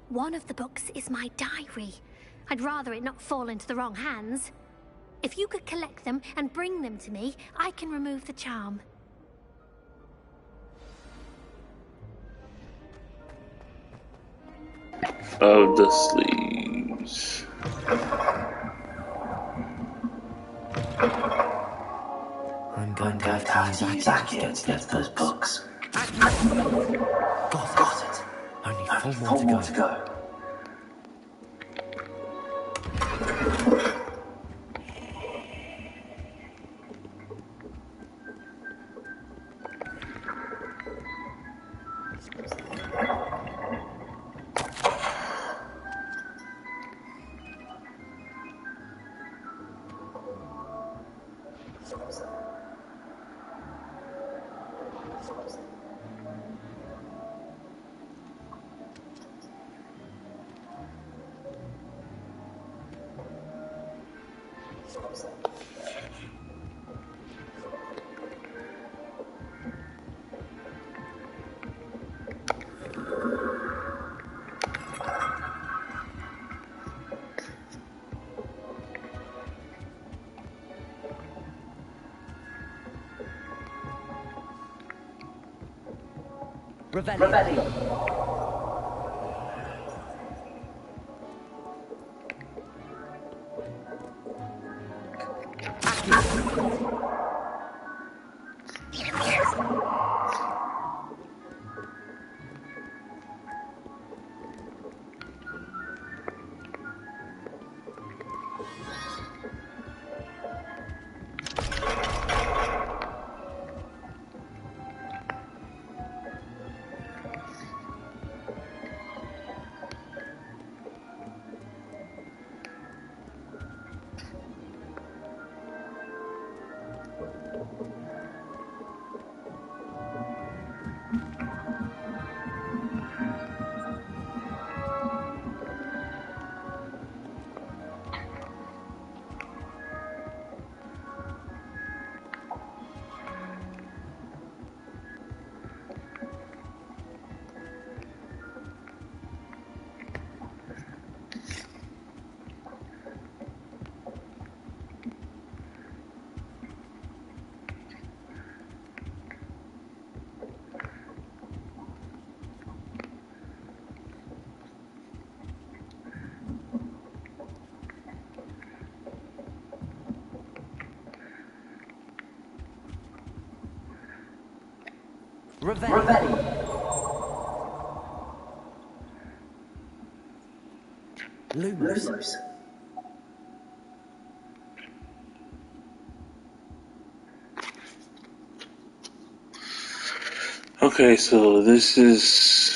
One of the books is my diary. I'd rather it not fall into the wrong hands. If you could collect them and bring them to me, I can remove the charm.
Of the sleeves.
I'm going to have to use Accio to get those books. Got it. Only 4 more to go. Revelio. Lumos.
Okay, so this is...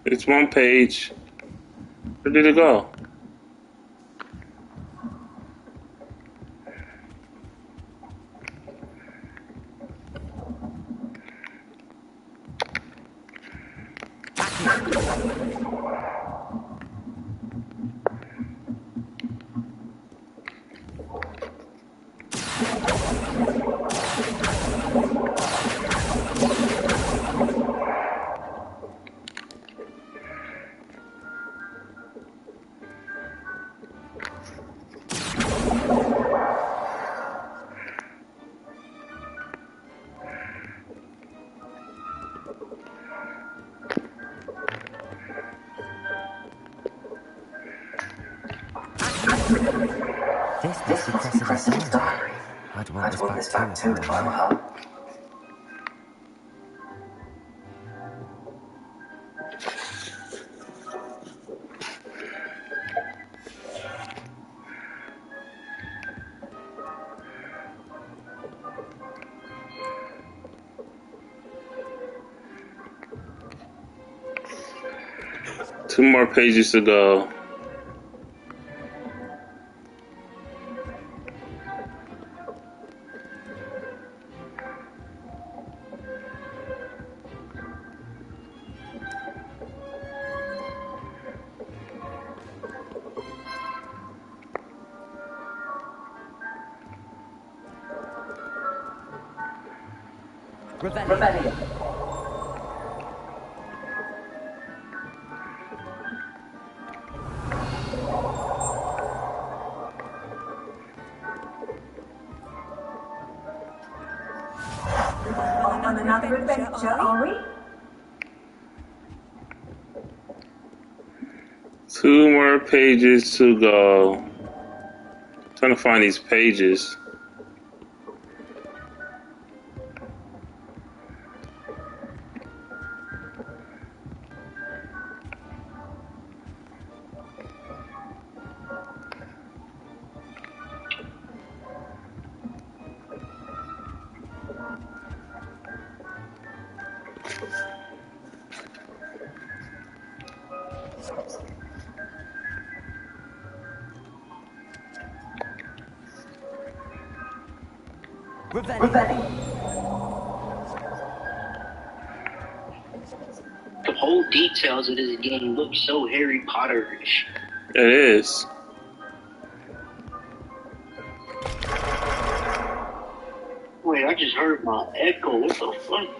It's one page. Where did it go?
This must be Cressida's diary. I'd want this back too if I were her.
Two more pages to go.
Rebellion.
On another adventure, are we?
Two more pages to go. Trying to find these pages.
Rebellion.
The whole details of this game look so Harry Potter-ish.
It is.
Wait, I just heard my echo. What the fuck?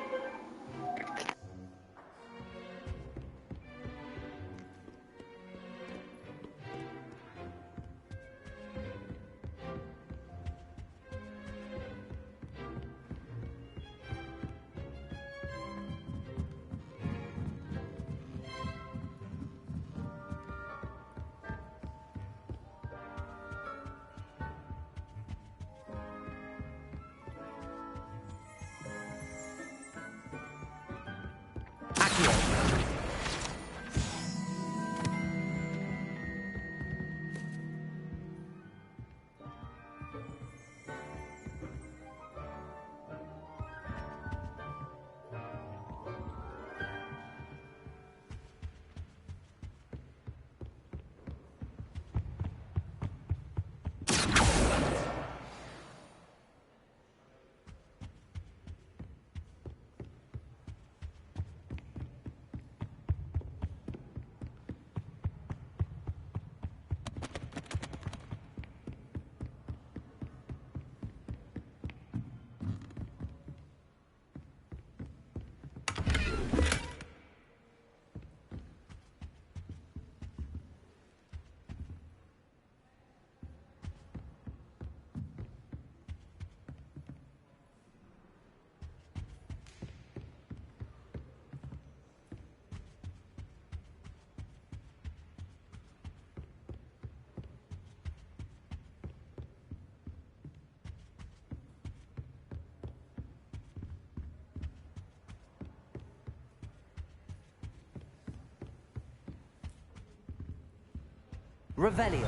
Revelio.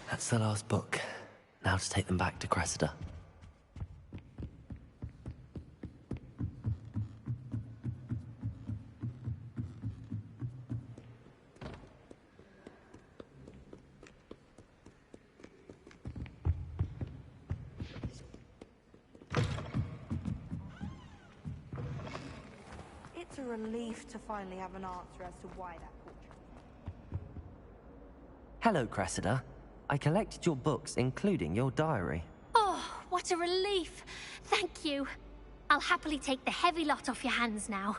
That's the last book. Now to take them back to Cressida.
It's a relief to finally have an answer as to why that portrait.
Hello, Cressida. I collected your books, including your diary.
Oh, what a relief. Thank you. I'll happily take the heavy lot off your hands now.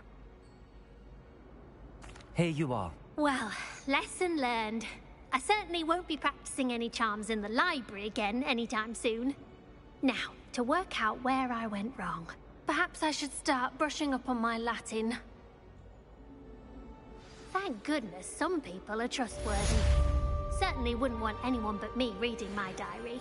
Here you are.
Well, lesson learned. I certainly won't be practicing any charms in the library again anytime soon. Now, to work out where I went wrong. Perhaps I should start brushing up on my Latin. Thank goodness some people are trustworthy. Certainly wouldn't want anyone but me reading my diary.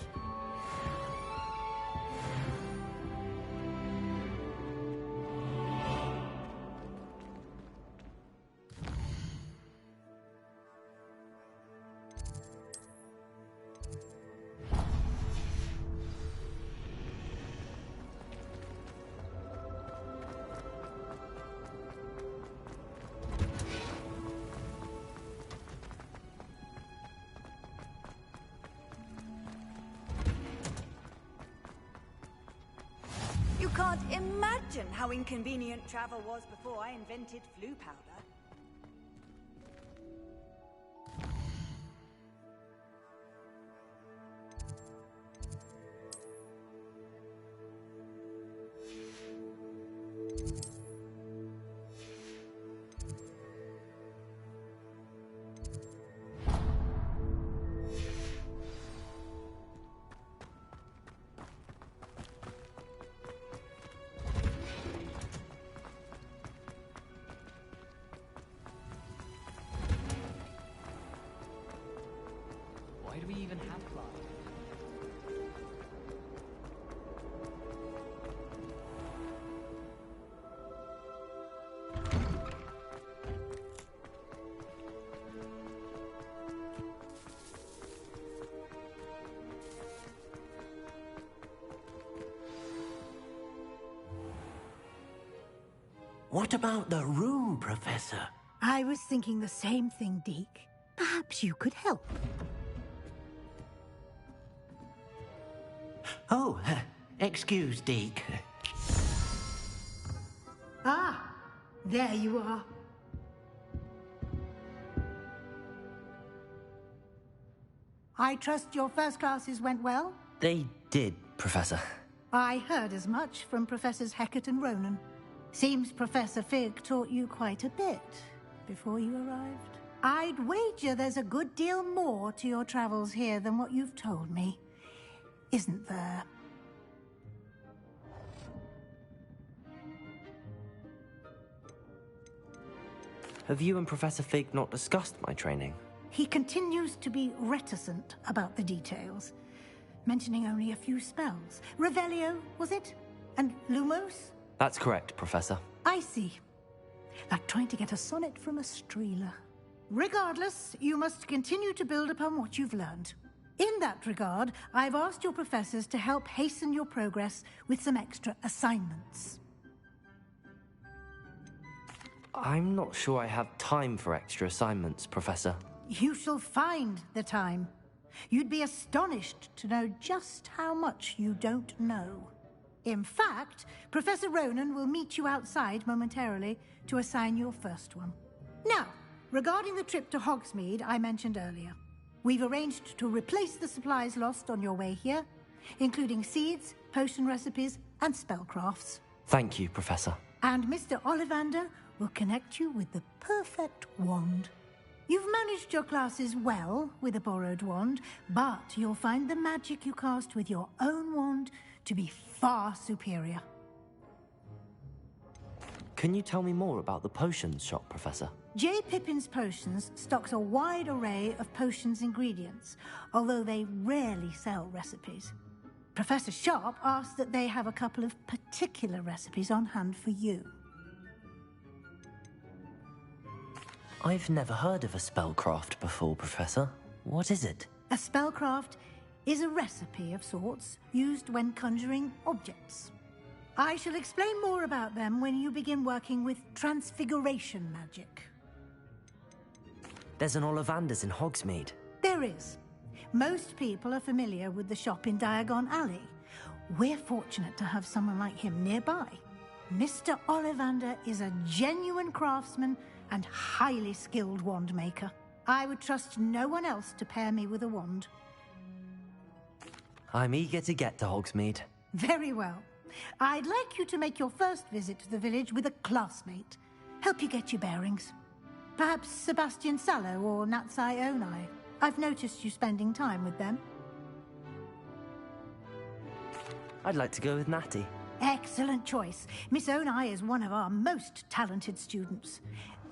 You can't imagine how inconvenient travel was before I invented flu powder.
Why do we even have flies?
What about the room, Professor?
I was thinking the same thing, Deke. Perhaps you could help.
Oh, excuse, Deke.
Ah, there you are. I trust your first classes went well?
They did, Professor.
I heard as much from Professors Hecat and Ronan. Seems Professor Fig taught you quite a bit before you arrived. I'd wager there's a good deal more to your travels here than what you've told me. Isn't there?
Have you and Professor Fig not discussed my training?
He continues to be reticent about the details, mentioning only a few spells. Revelio, was it? And Lumos?
That's correct, Professor.
I see. Like trying to get a sonnet from a streeler. Regardless, you must continue to build upon what you've learned. In that regard, I've asked your professors to help hasten your progress with some extra assignments.
I'm not sure I have time for extra assignments, Professor.
You shall find the time. You'd be astonished to know just how much you don't know. In fact, Professor Ronan will meet you outside momentarily to assign your first one. Now, regarding the trip to Hogsmeade I mentioned earlier, we've arranged to replace the supplies lost on your way here, including seeds, potion recipes, and spellcrafts.
Thank you, Professor.
And Mr. Ollivander will connect you with the perfect wand. You've managed your classes well with a borrowed wand, but you'll find the magic you cast with your own wand to be far superior.
Can you tell me more about the potions shop, Professor?
J. Pippin's Potions stocks a wide array of potions ingredients, although they rarely sell recipes. Professor Sharp asked that they have a couple of particular recipes on hand for you.
I've never heard of a spellcraft before, Professor. What is it?
A spellcraft is a recipe of sorts used when conjuring objects. I shall explain more about them when you begin working with transfiguration magic.
There's an Ollivander's in Hogsmeade.
There is. Most people are familiar with the shop in Diagon Alley. We're fortunate to have someone like him nearby. Mr. Ollivander is a genuine craftsman and highly skilled wand maker. I would trust no one else to pair me with a wand.
I'm eager to get to Hogsmeade.
Very well. I'd like you to make your first visit to the village with a classmate. Help you get your bearings. Perhaps Sebastian Sallow or Natsai Onai. I've noticed you spending time with them.
I'd like to go with Natty.
Excellent choice. Miss Onai is one of our most talented students.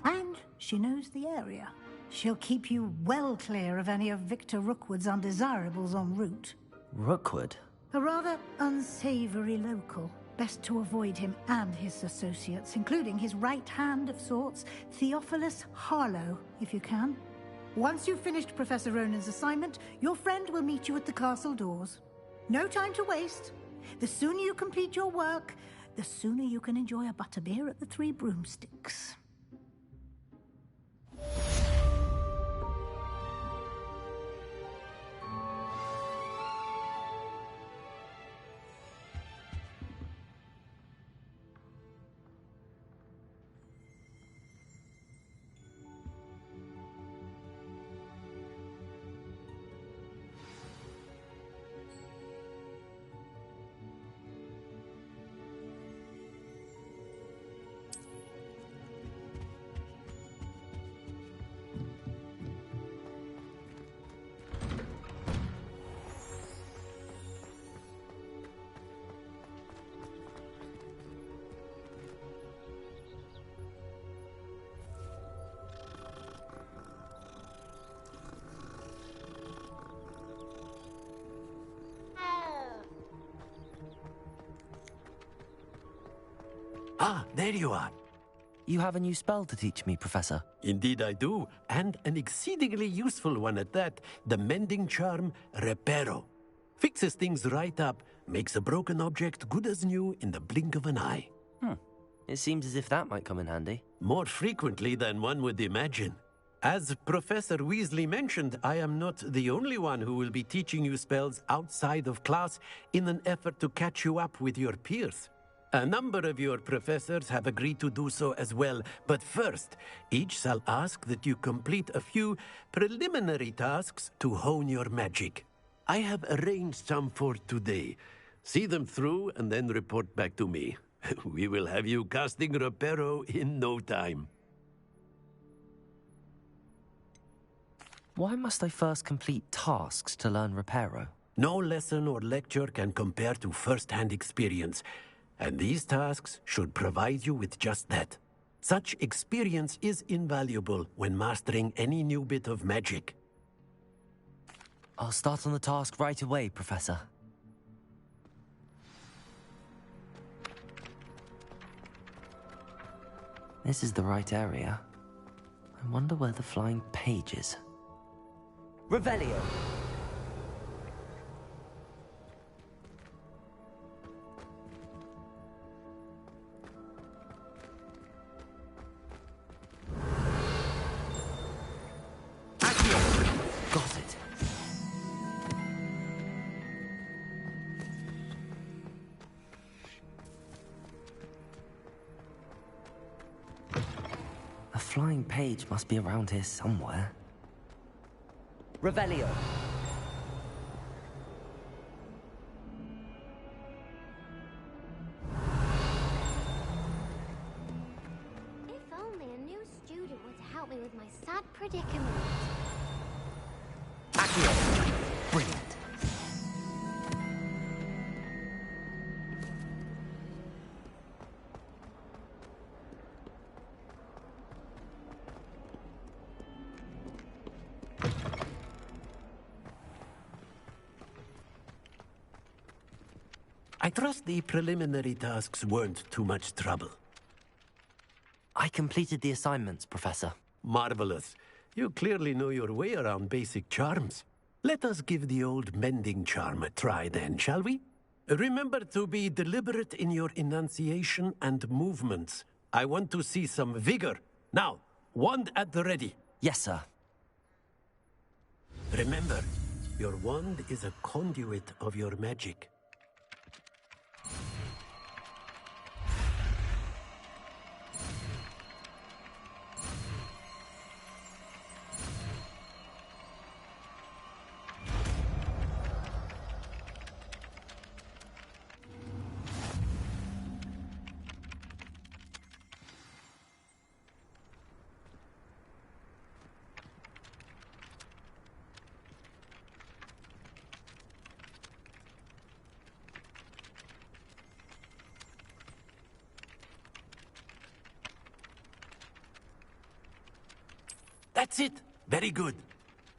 And she knows the area. She'll keep you well clear of any of Victor Rookwood's undesirables en route.
Rookwood?
A rather unsavory local. Best to avoid him and his associates, including his right hand of sorts, Theophilus Harlow, if you can. Once you've finished Professor Ronan's assignment, your friend will meet you at the castle doors. No time to waste. The sooner you complete your work, the sooner you can enjoy a butterbeer at the Three Broomsticks.
Ah, there you are.
You have a new spell to teach me, Professor.
Indeed I do, and an exceedingly useful one at that, the mending charm Reparo. Fixes things right up, makes a broken object good as new in the blink of an eye.
It seems as if that might come in handy.
More frequently than one would imagine. As Professor Weasley mentioned, I am not the only one who will be teaching you spells outside of class in an effort to catch you up with your peers. A number of your professors have agreed to do so as well, but first, each shall ask that you complete a few preliminary tasks to hone your magic. I have arranged some for today. See them through and then report back to me. We will have you casting Reparo in no time.
Why must I first complete tasks to learn Reparo?
No lesson or lecture can compare to first-hand experience. And these tasks should provide you with just that. Such experience is invaluable when mastering any new bit of magic.
I'll start on the task right away, Professor. This is the right area. I wonder where the flying page is. Revelio! Got it. A flying page must be around here somewhere. Revelio.
If
I trust the preliminary tasks weren't too much trouble.
I completed the assignments, Professor.
Marvelous. You clearly know your way around basic charms. Let us give the old mending charm a try then, shall we? Remember to be deliberate in your enunciation and movements. I want to see some vigor. Now, wand at the ready.
Yes, sir.
Remember, your wand is a conduit of your magic. That's it. Very good.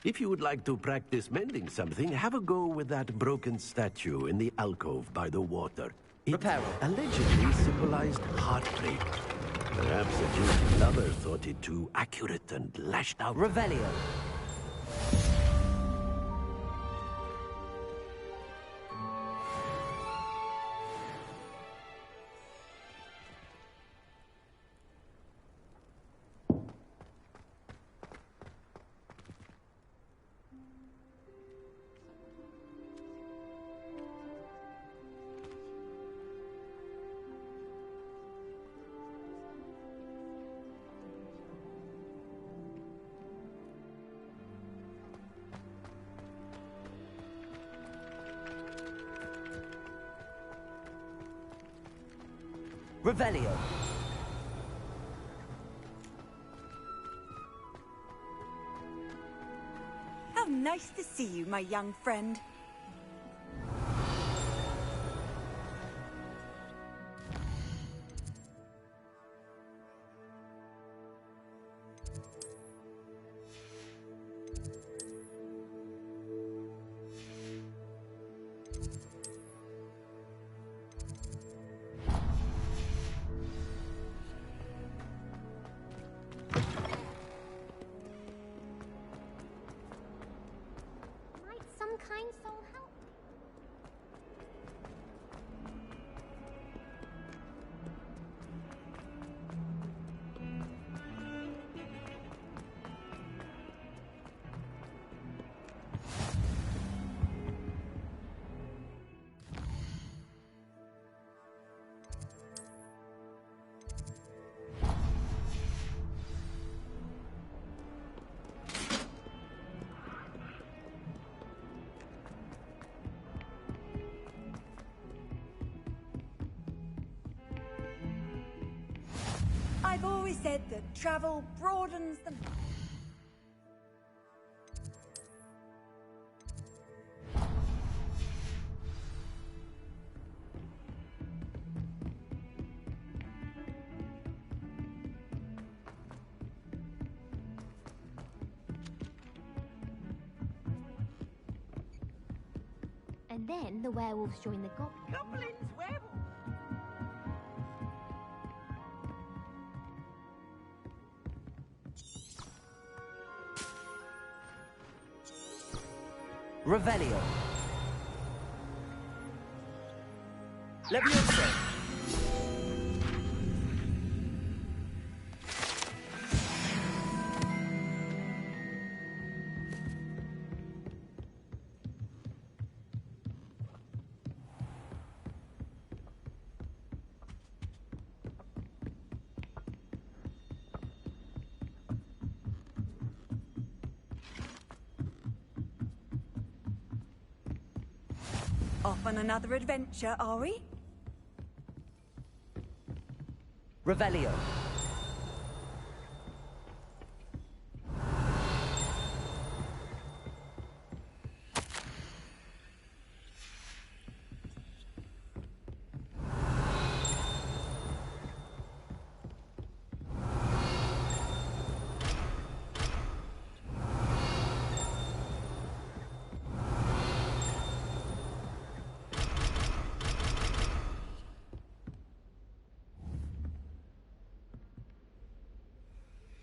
If you would like to practice mending something, have a go with that broken statue in the alcove by the water. It allegedly symbolized heartbreak. Perhaps a guilty lover thought it too accurate and lashed out.
Revelio. Revelio.
How nice to see you, my young friend.
Some kind soul help?
I've always said that travel broadens the mind.
And then the werewolves join the goblins.
Goblins, werewolves.
Revelio. Levioso.
Off on another adventure, are we?
Revelio.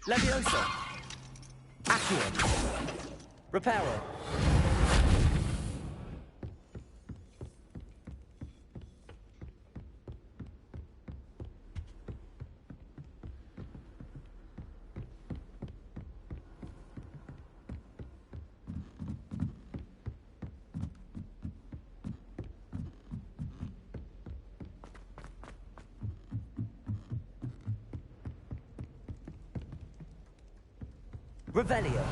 Leviosa! Accio! Reparo! Revelio.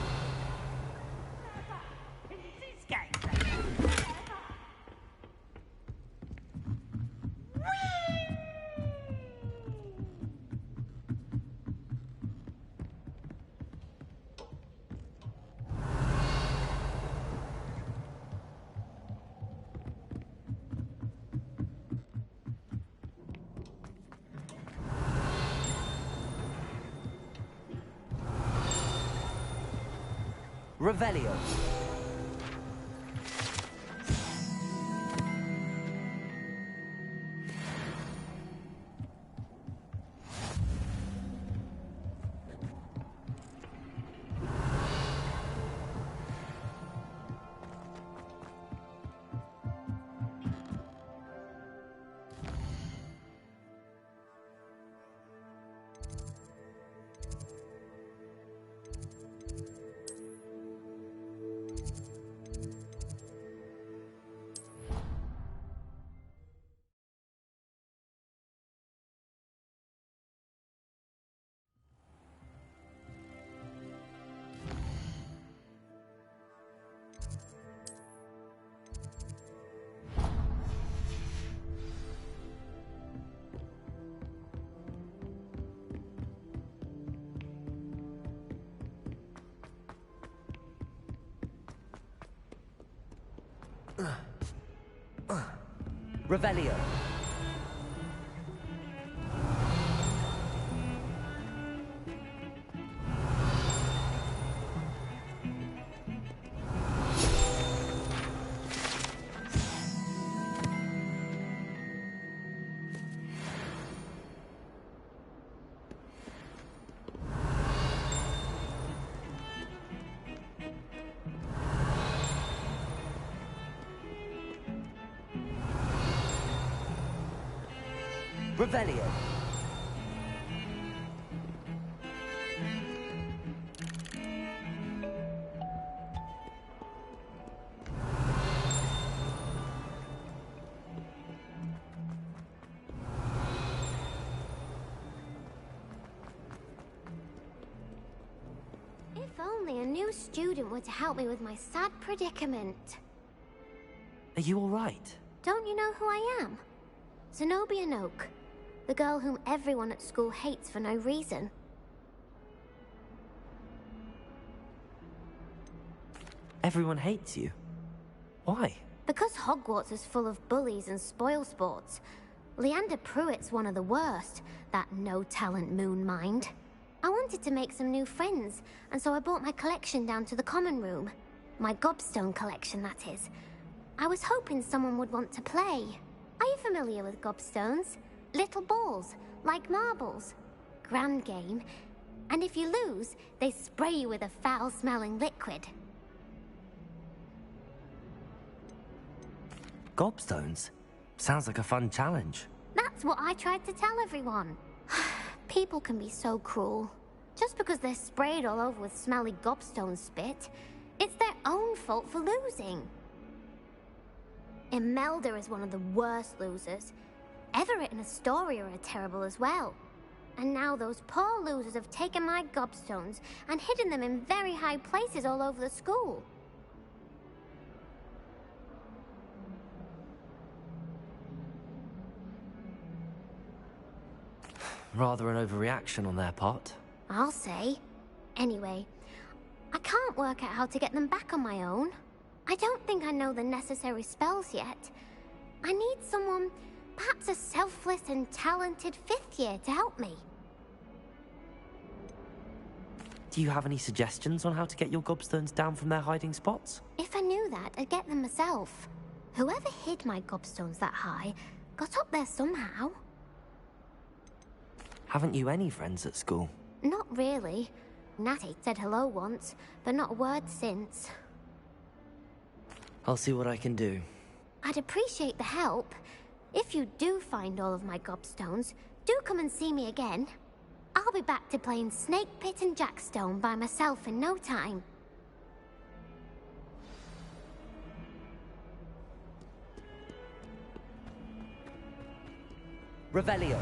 Revelio. Revelio. Revelio.
If only a new student were to help me with my sad predicament.
Are you all right?
Don't you know who I am? Zenobia Noak. The girl whom everyone at school hates for no reason.
Everyone hates you. Why?
Because Hogwarts is full of bullies and spoilsports. Leander Pruitt's one of the worst, that no-talent moon mind. I wanted to make some new friends, and so I brought my collection down to the common room. My gobstone collection, that is. I was hoping someone would want to play. Are you familiar with gobstones? Little balls, like marbles. Grand game. And if you lose, they spray you with a foul-smelling liquid.
Gobstones? Sounds like a fun challenge.
That's what I tried to tell everyone. People can be so cruel. Just because they're sprayed all over with smelly gobstone spit, it's their own fault for losing. Imelda is one of the worst losers. Everett and Astoria are terrible as well. And now those poor losers have taken my gobstones and hidden them in very high places all over the school.
Rather an overreaction on their part.
I'll say. Anyway, I can't work out how to get them back on my own. I don't think I know the necessary spells yet. I need someone, perhaps a selfless and talented fifth year to help me.
Do you have any suggestions on how to get your gobstones down from their hiding spots?
If I knew that, I'd get them myself. Whoever hid my gobstones that high got up there somehow.
Haven't you any friends at school?
Not really. Natty said hello once, but not a word since.
I'll see what I can do.
I'd appreciate the help. If you do find all of my gobstones, do come and see me again. I'll be back to playing Snake Pit and Jackstone by myself in no time.
Revelio.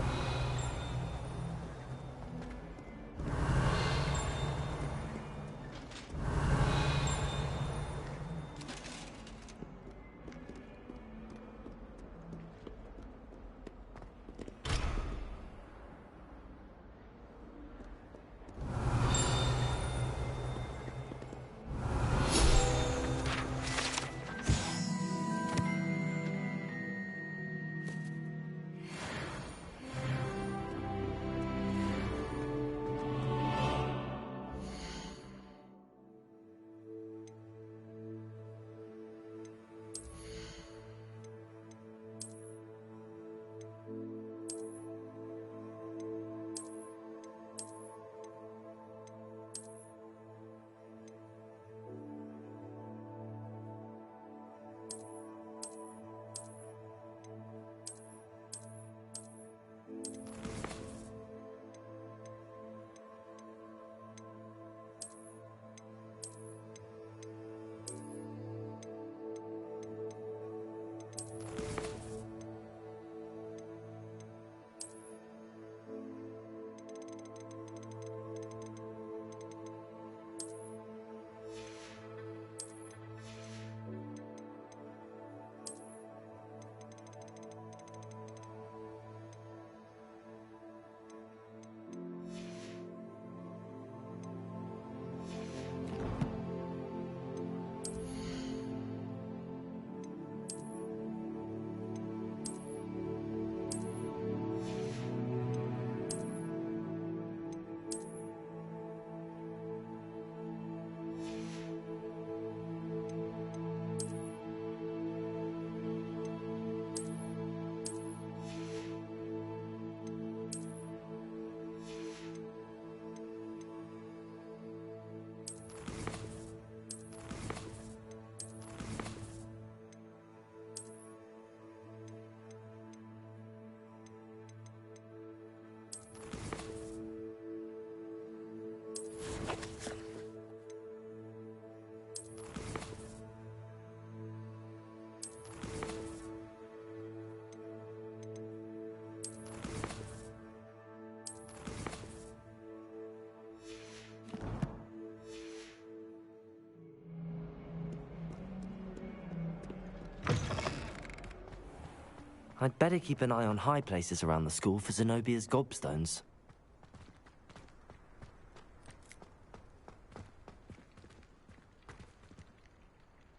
I'd better keep an eye on high places around the school for Zenobia's gobstones.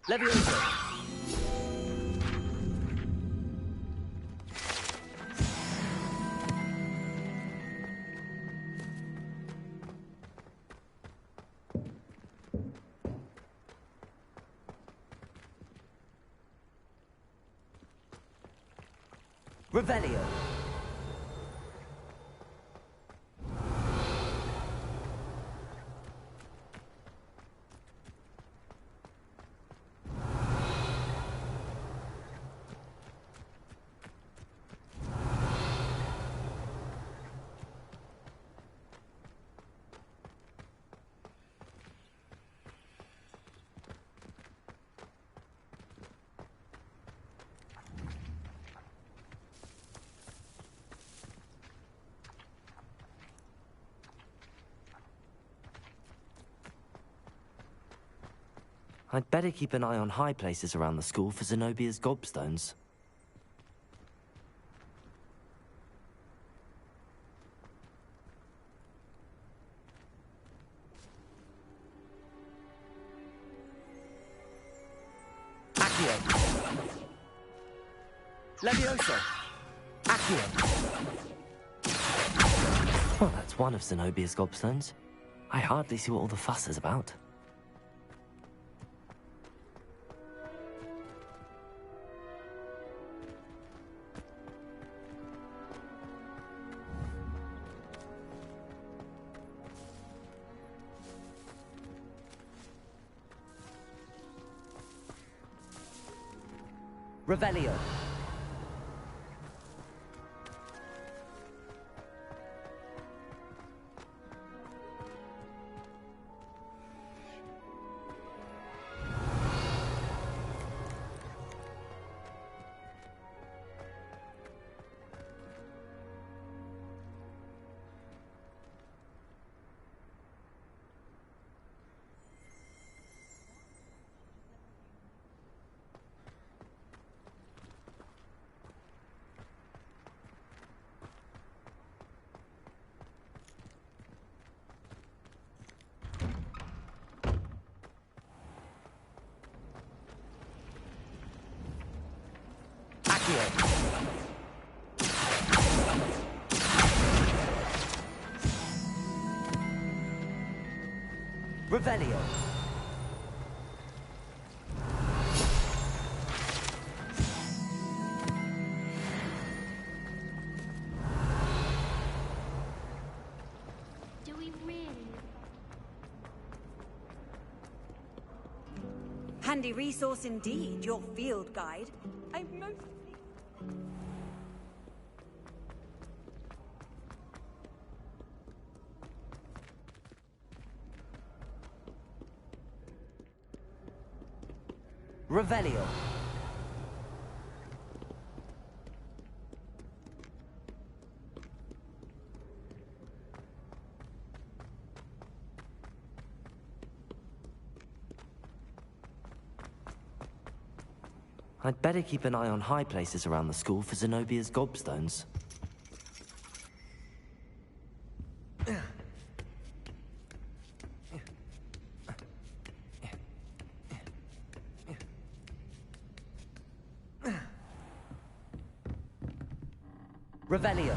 Leviosa! Revelio. I'd better keep an eye on high places around the school for Zenobia's gobstones. Accio! Leviosa! Accio! Well, that's one of Zenobia's gobstones. I hardly see what all the fuss is about. Revelio. Revelio.
Do we really?
Handy resource indeed, your field guide. I'm most...
Revelio. I'd better keep an eye on high places around the school for Zenobia's gobstones. Revelio.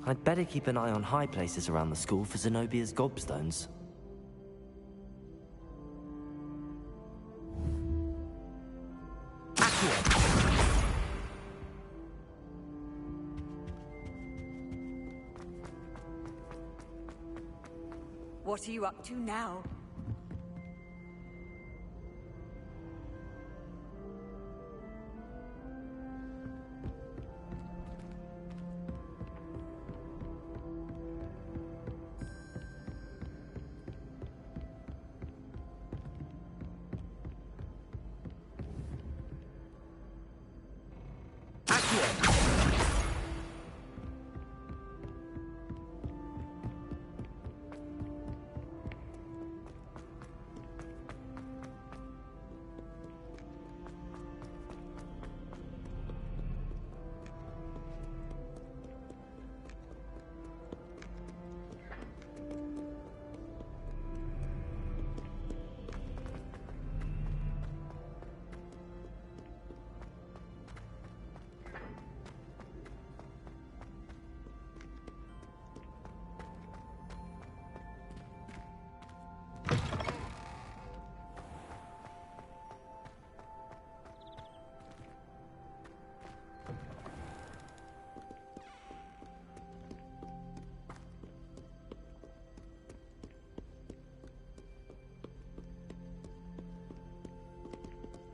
I'd better keep an eye on high places around the school for Zenobia's gobstones.
What are you up to now?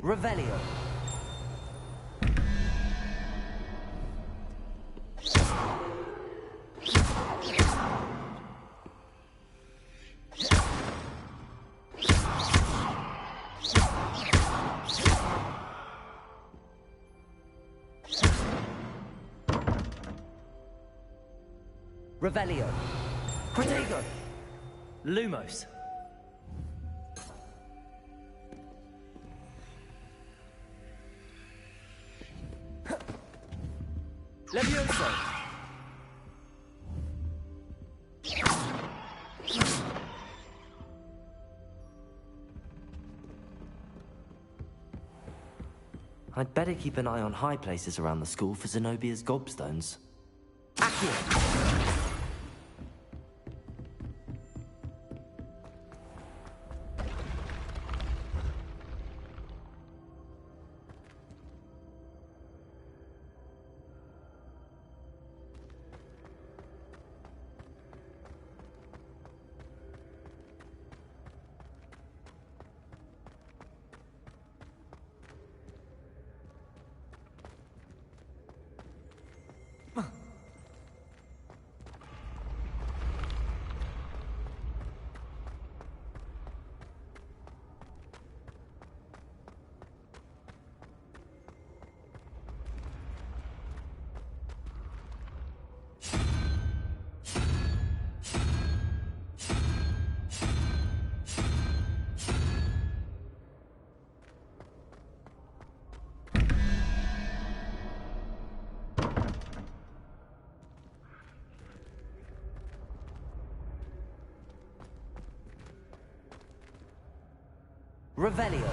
Revelio.
Revelio. Protego. Lumos. Levioso. I'd better keep an eye on high places around the school for Zenobia's gobstones. Accio! Revelio.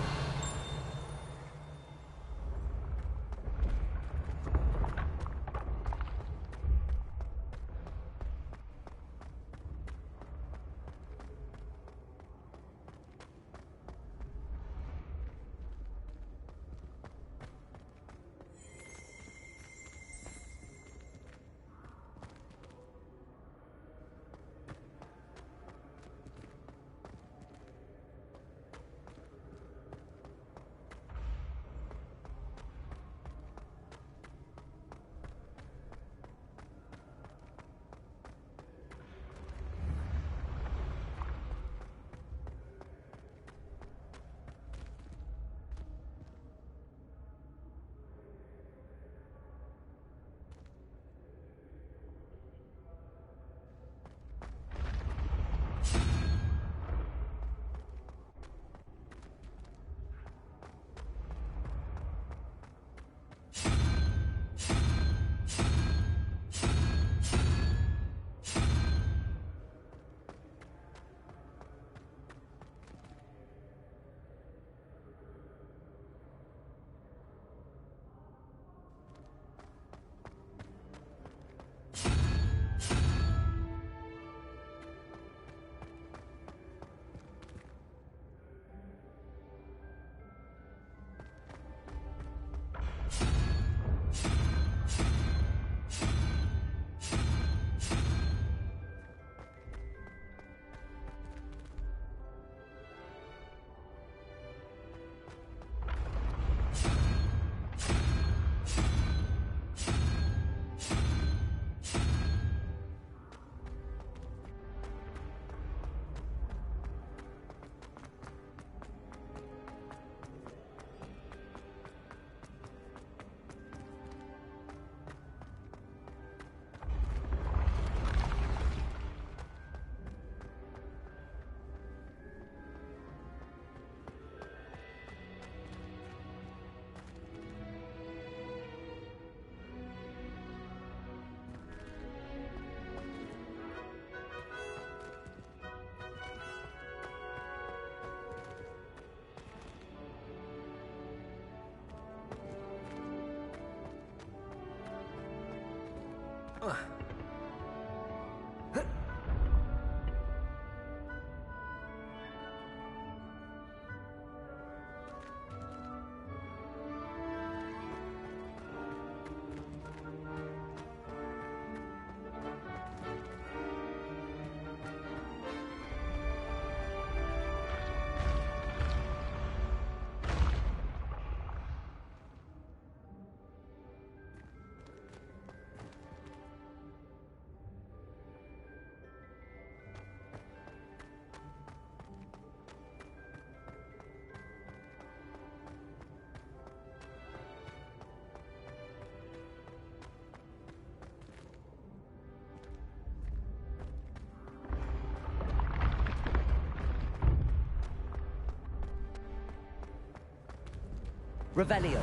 Revelio.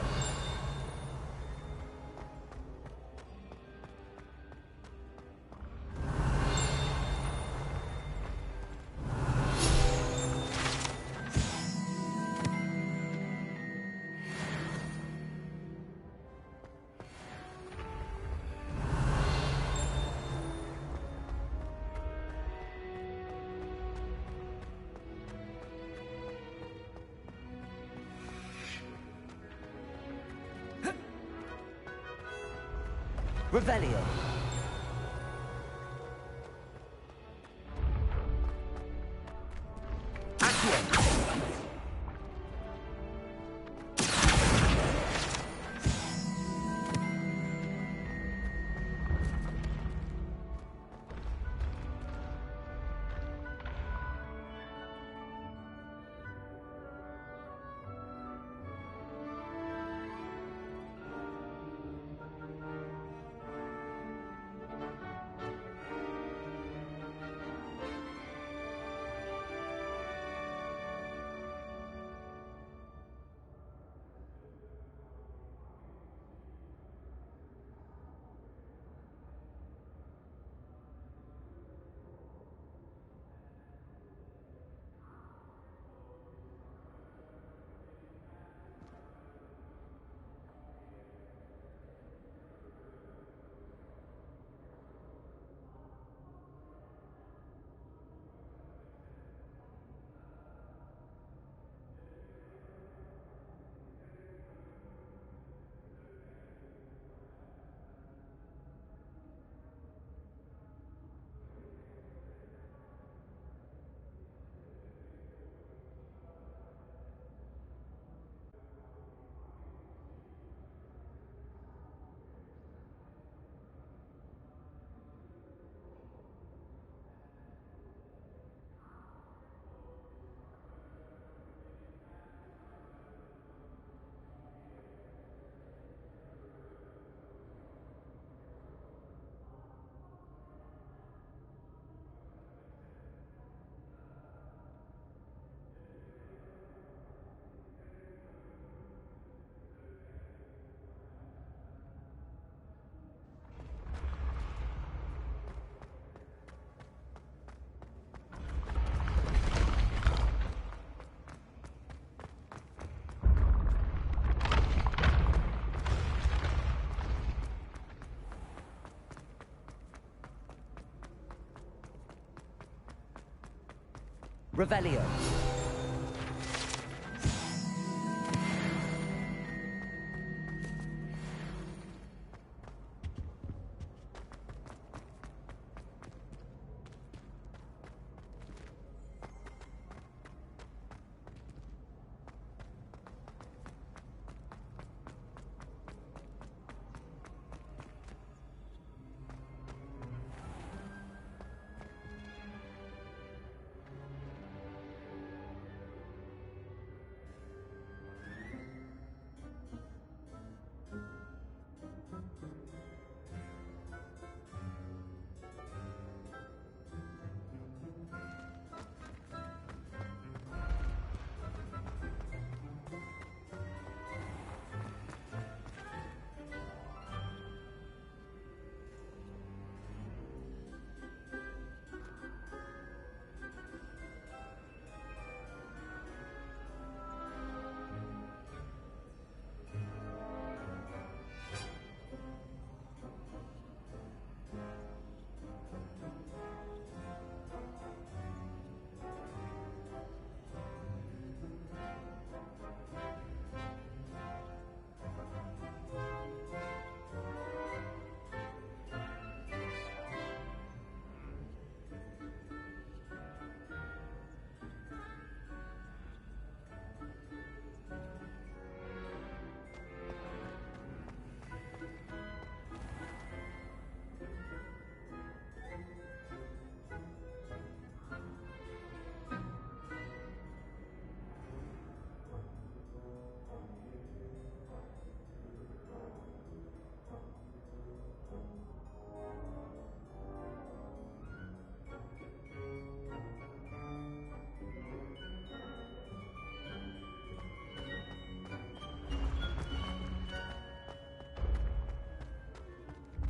Revelio. Revelio.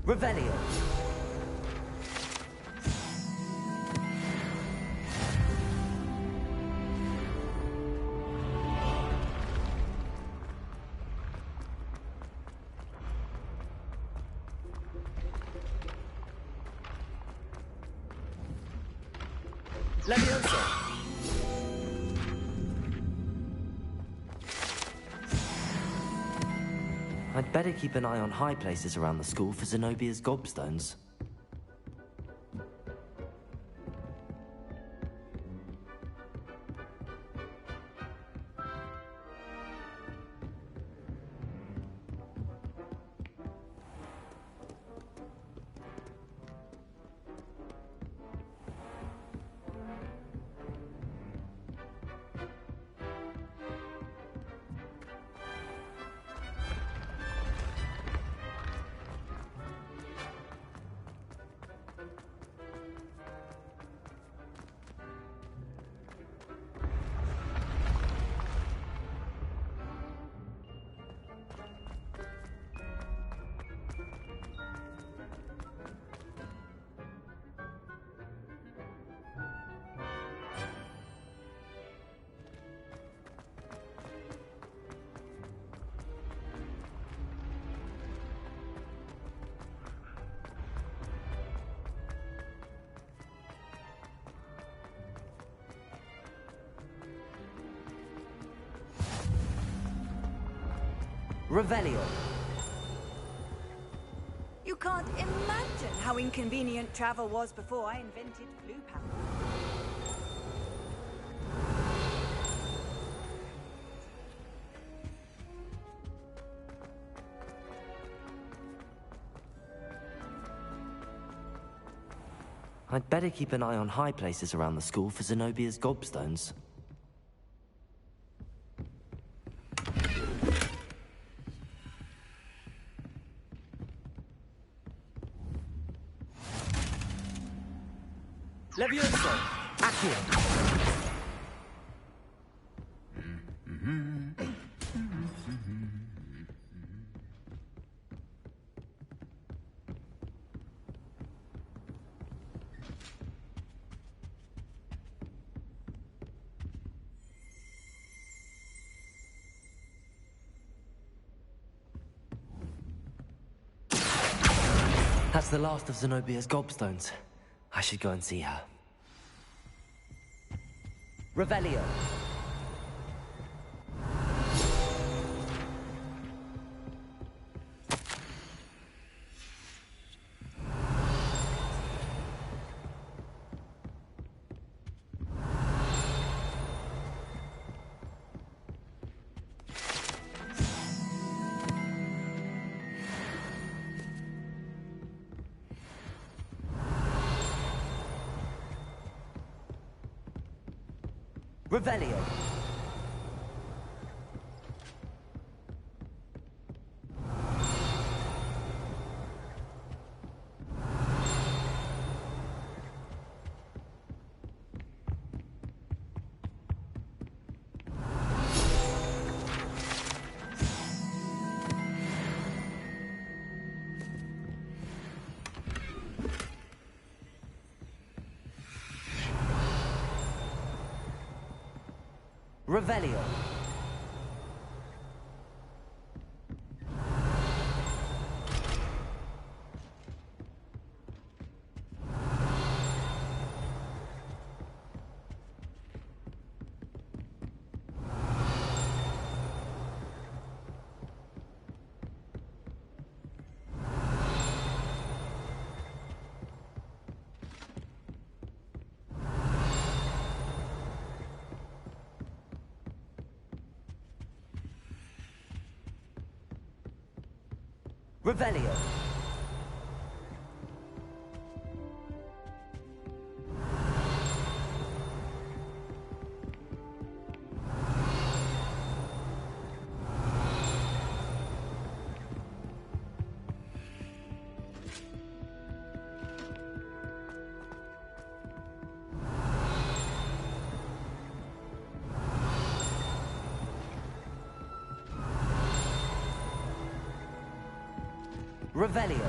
Revelio. Leviosa. I'd better keep an eye on high places around the school for Zenobia's gobstones. Revelio.
You can't imagine how inconvenient travel was before I invented flu powder.
I'd better keep an eye on high places around the school for Zenobia's gobstones. Levioso! Accio! That's the last of Zenobia's gobstones. I should go and see her. Revelio. Revelio. Revelio. Revelio. Revelio.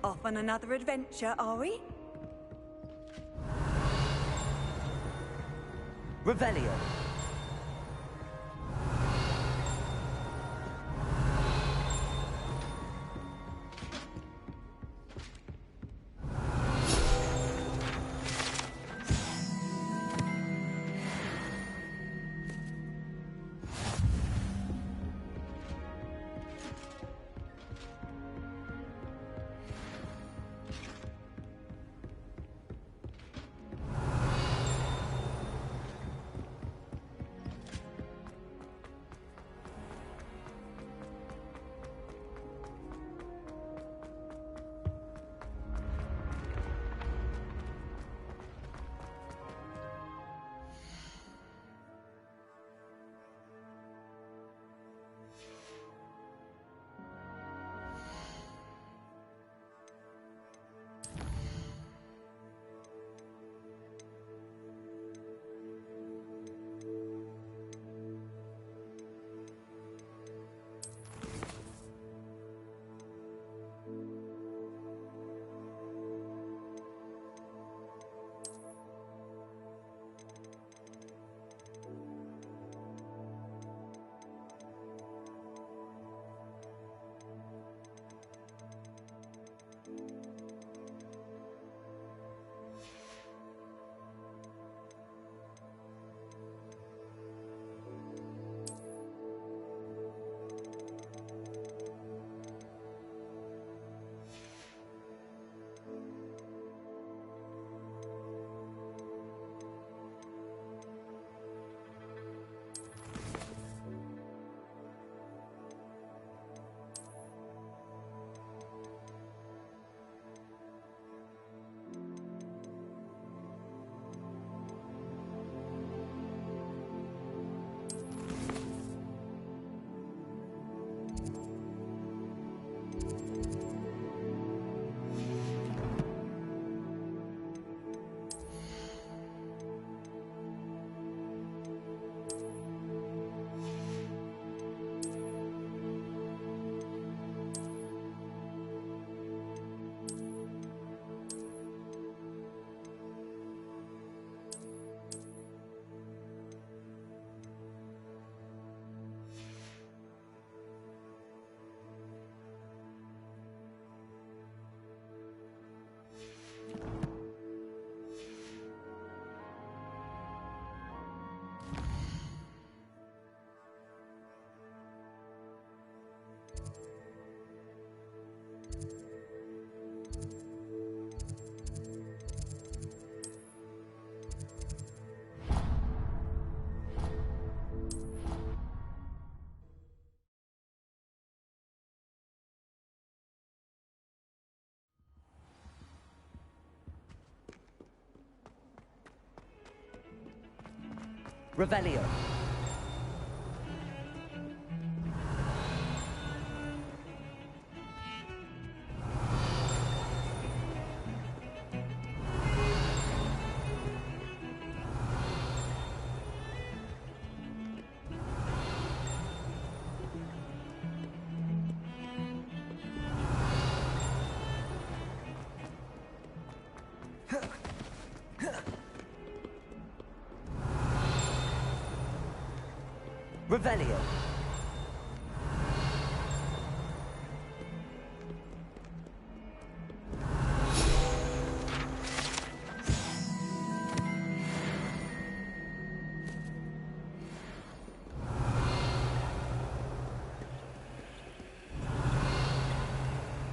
Off on another adventure, are we?
Revelio. Revelio. Revelio.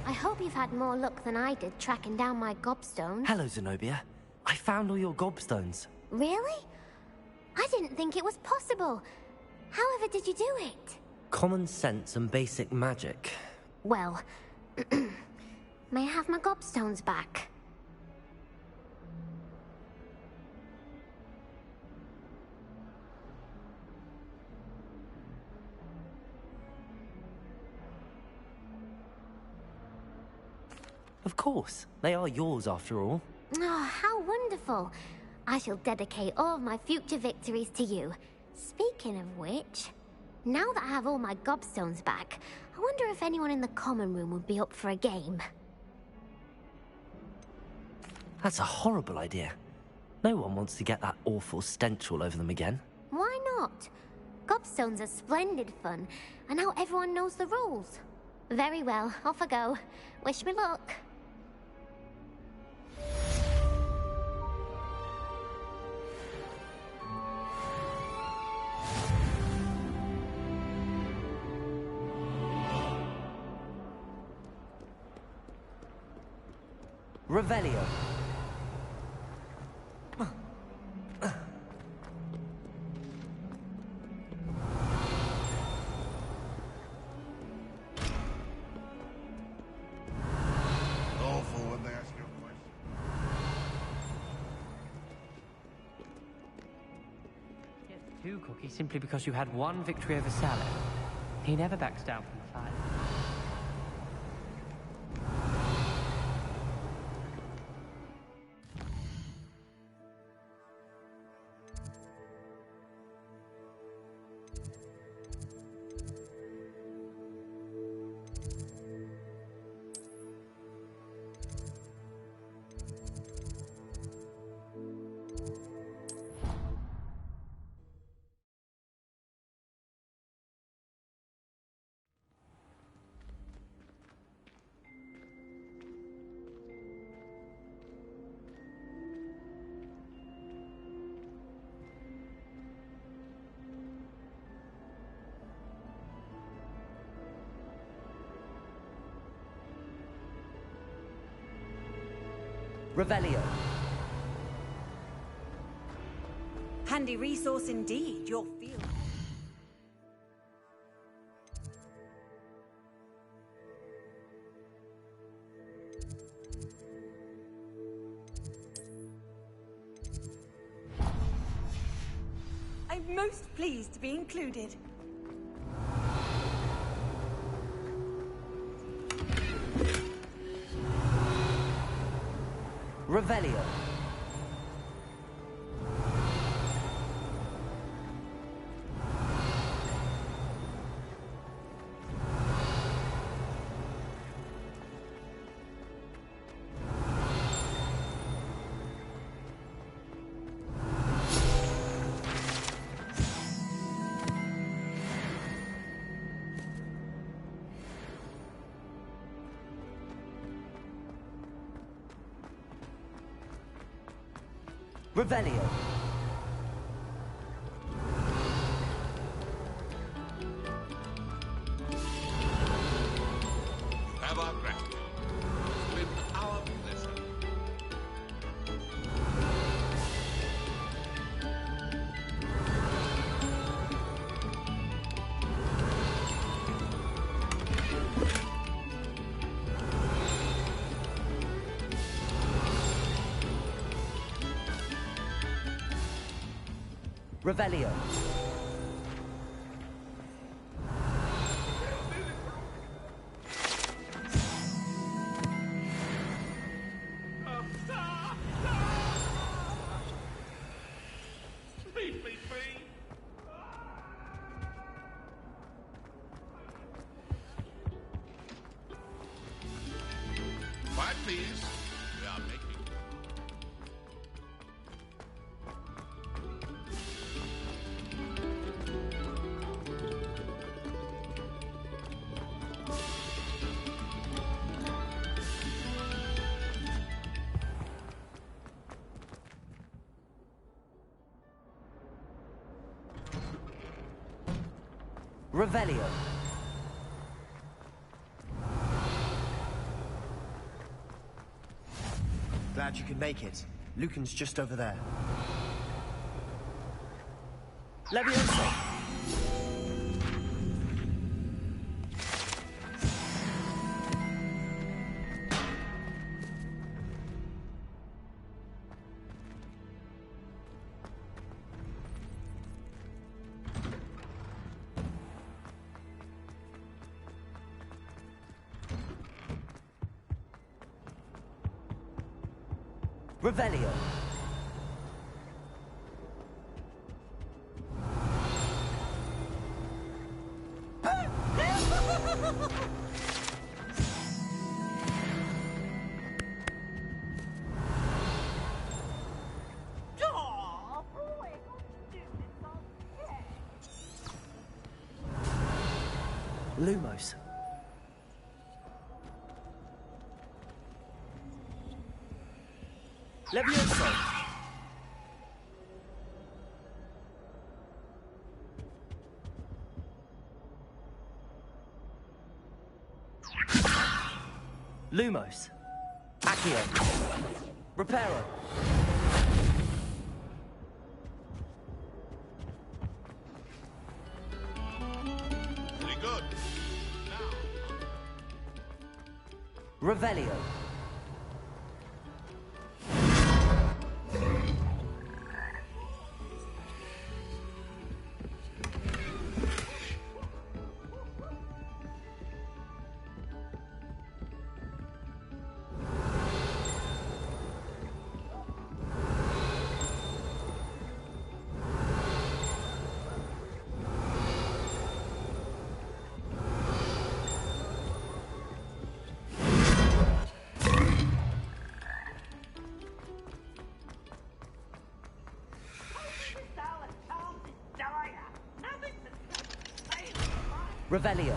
I hope you've had more luck than I did tracking down my gobstones.
Hello, Zenobia. I found all your gobstones.
Really? I didn't think it was possible. However did you do it?
Common sense and basic magic.
Well, may I have my gobstones back?
Of course. They are yours after all.
Oh, how wonderful. I shall dedicate all of my future victories to you. Speaking of which, now that I have all my gobstones back, I wonder if anyone in the common room would be up for a game.
That's a horrible idea. No one wants to get that awful stench all over them again.
Why not? Gobstones are splendid fun, and now everyone knows the rules. Very well, off I go. Wish me luck.
Revelio.
Awful when they ask you a question.
Yes, 2 cookies simply because you had 1 victory over salad. He never backs down from the fight.
Revelio.
Handy resource indeed, your field. I'm most pleased to be included.
Revelio. Revelio.
Have our gratitude. It's been our pleasure.
Revelio.
Leave me be. Quiet, please. We are making.
Revelio.
Glad you could make it. Lucan's just over there.
Levioso. Revelio. Lumos.
Levioso!
Lumos. Accio. Reparo.
Pretty good.
Revelio. Revelio.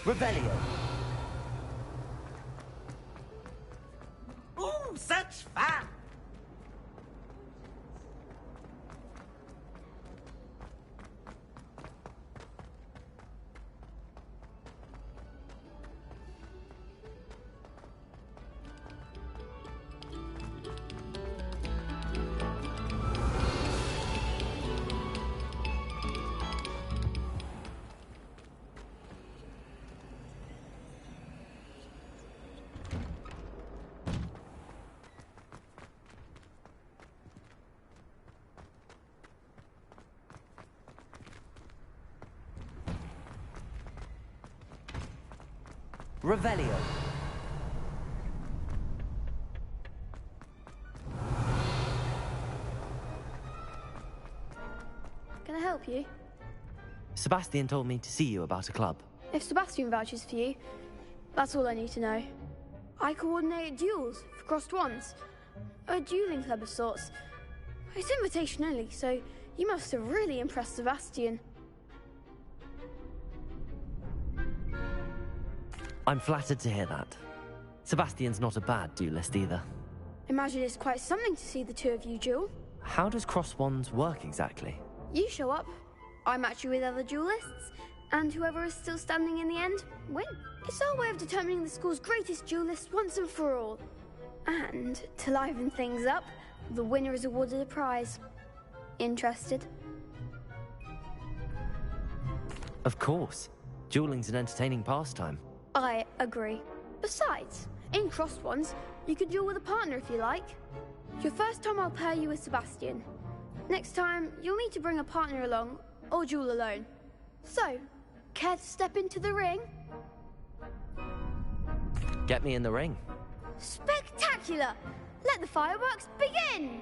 Revelio.
Ooh, such fun!
Revelio.
Can I help you?
Sebastian told me to see you about a club.
If Sebastian vouches for you, that's all I need to know. I coordinate duels for crossed wands. A dueling club of sorts. It's invitation only, so you must have really impressed Sebastian.
I'm flattered to hear that. Sebastian's not a bad duelist either.
Imagine it's quite something to see the two of you duel.
How does cross wands work exactly?
You show up, I match you with other duelists, and whoever is still standing in the end, win. It's our way of determining the school's greatest duelist once and for all. And, to liven things up, the winner is awarded a prize. Interested?
Of course. Dueling's an entertaining pastime.
I agree. Besides, in crossed ones, you could duel with a partner if you like. Your first time I'll pair you with Sebastian. Next time, you'll need to bring a partner along, or duel alone. So, care to step into the ring?
Get me in the ring.
Spectacular! Let the fireworks begin!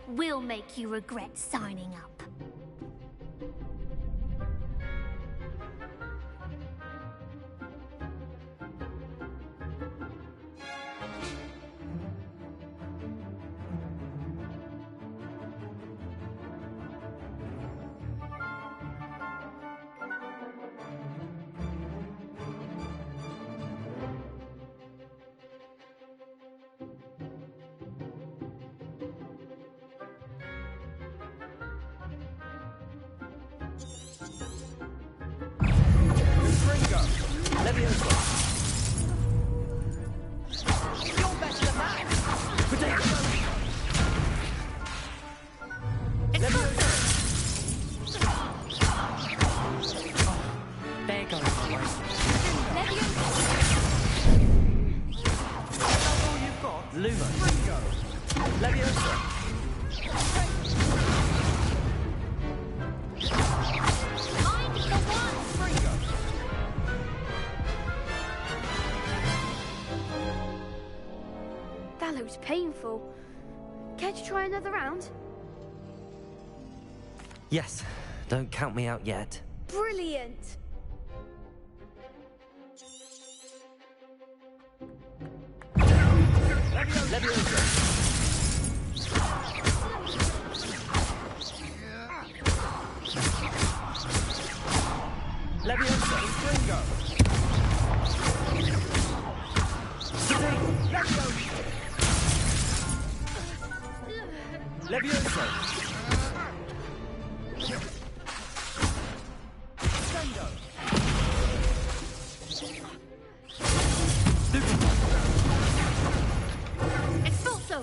We'll make you regret signing up.
Luma. Leviosa.
looked painful. Care to try another round?
Yes, don't count me out yet.
Brilliant!
Leviosa! Stringo! Leviosa! Stringo!
Expulso!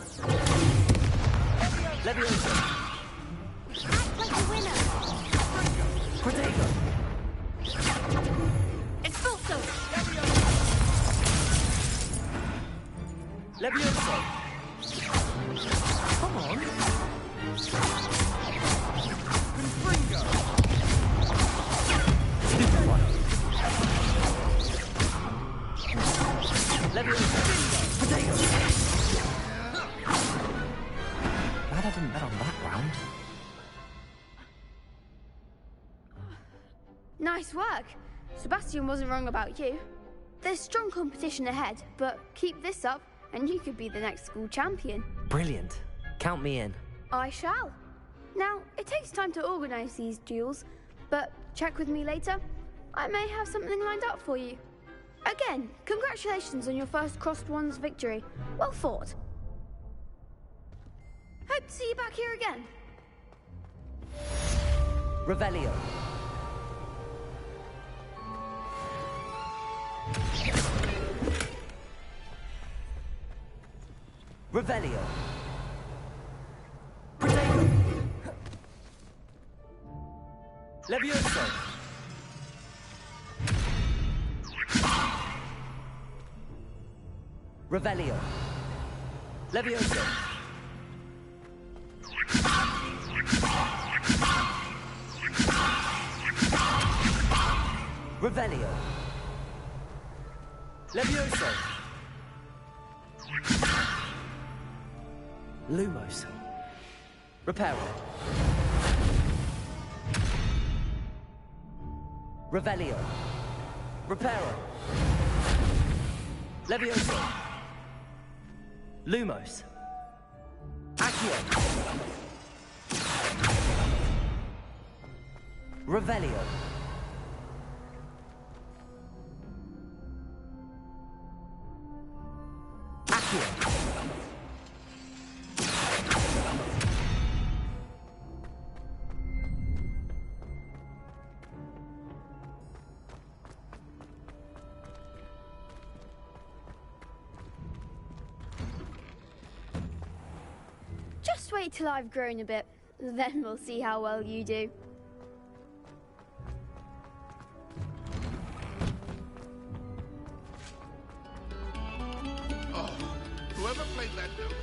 Leviosa!
Act like a winner!
Protego!
Expulso!
Leviosa! Come on! Confringo! Leviosa! Protego!
Glad I didn't bet on that round.
Nice work. Sebastian wasn't wrong about you. There's strong competition ahead, but keep this up and you could be the next school champion.
Brilliant. Count me in.
I shall. Now, it takes time to organise these duels, but check with me later. I may have something lined up for you. Again, congratulations on your first Crossed Wands victory. Well fought. Hope to see you back here again.
Revelio. Revelio.
Protego! Leviosa!
Revelio.
Leviosa!
Revelio.
Leviosa!
Lumos. Reparo. Revelio.
Reparo! Leviosa!
Lumos.
Accio!
Revelio.
Accio!
Just wait till I've grown a bit, then we'll see how well you do.
Oh, whoever played that note.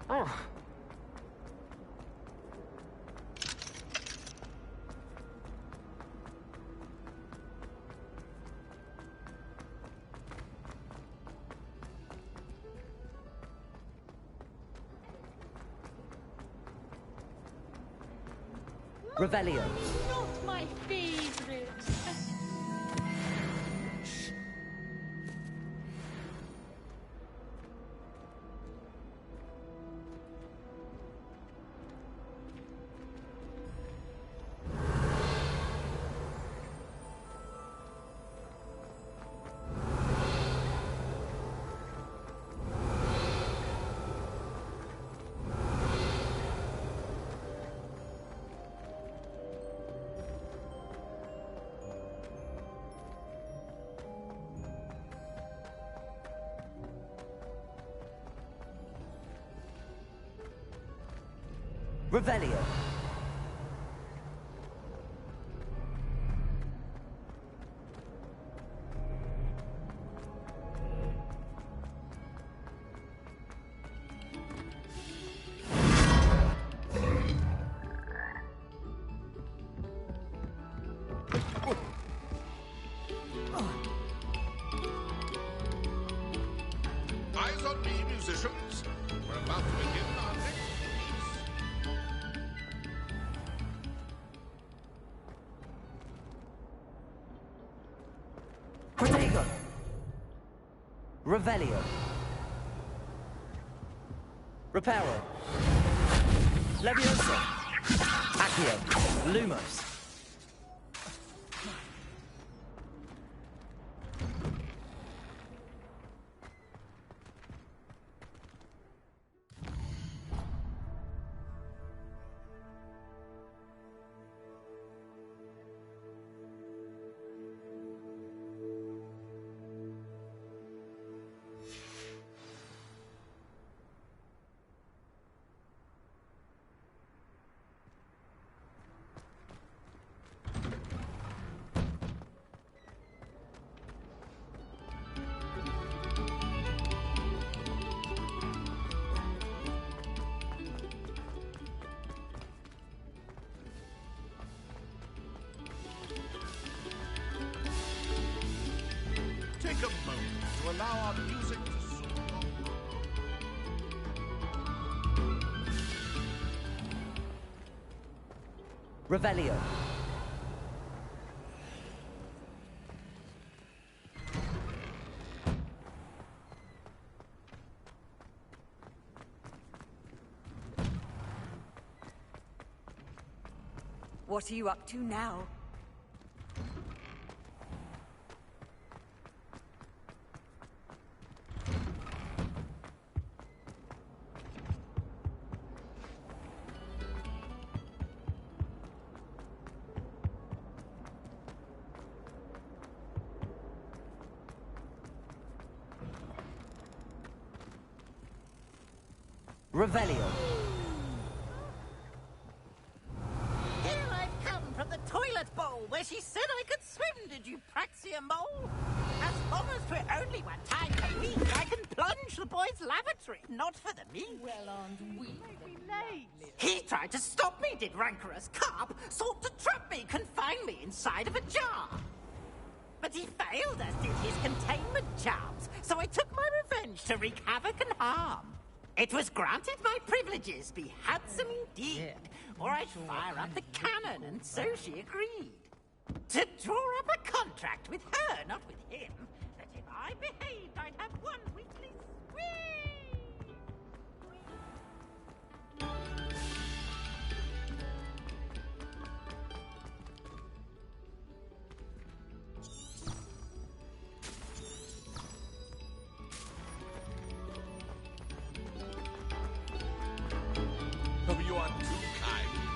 Oh. Revelio.
Not my favorite.
Revelio.
musicians. We're about to begin our next piece.
Protego! Revelio. Reparo. Leviosa. Accio. Lumos.
Take a moment to allow our music to soothe your mind.
Revelio.
What are you up to now?
Revelio.
Here I've come from the toilet bowl where she said I could swim, did you praxia mole? As long as for only one time a week, I can plunge the boy's lavatory, not for the meat. Well, aren't we He tried to stop me, did rancorous carp, sought to trap me, confine me inside of a jar. But he failed, as did his containment charms, so I took my revenge to wreak havoc and harm. It was granted my privileges be handsome indeed, or I'd fire up the cannon, and so she agreed. To draw up a contract with her, not with him, that if I behaved, I'd have one weekly
Oh, you are too kind.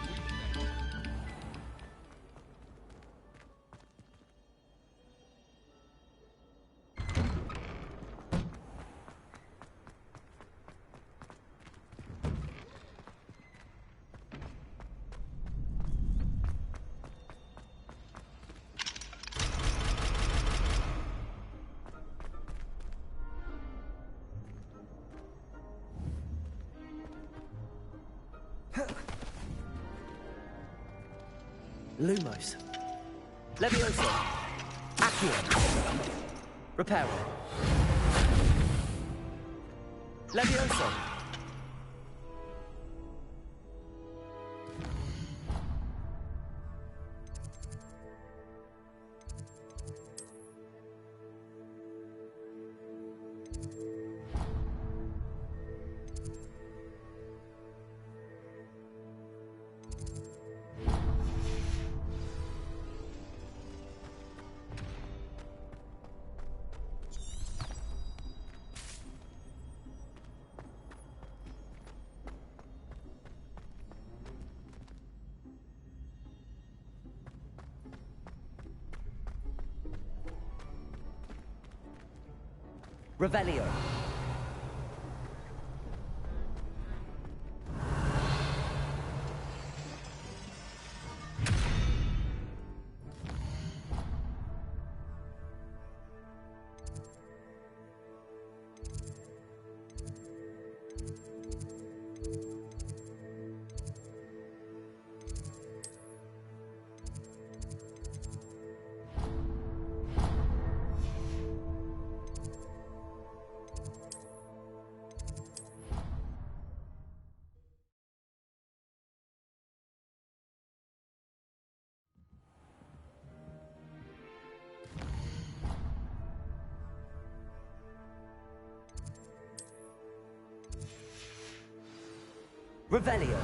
Lumos. Leviosa. Accio. Reparo. Leviosa. Revelio. Revelio.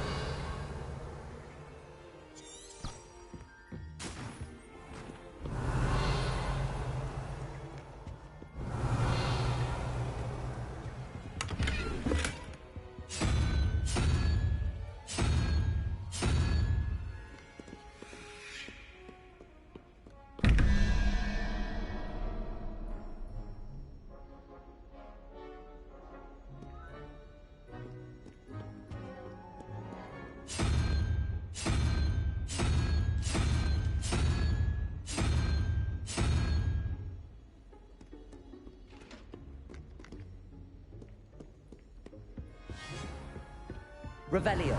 Revelio.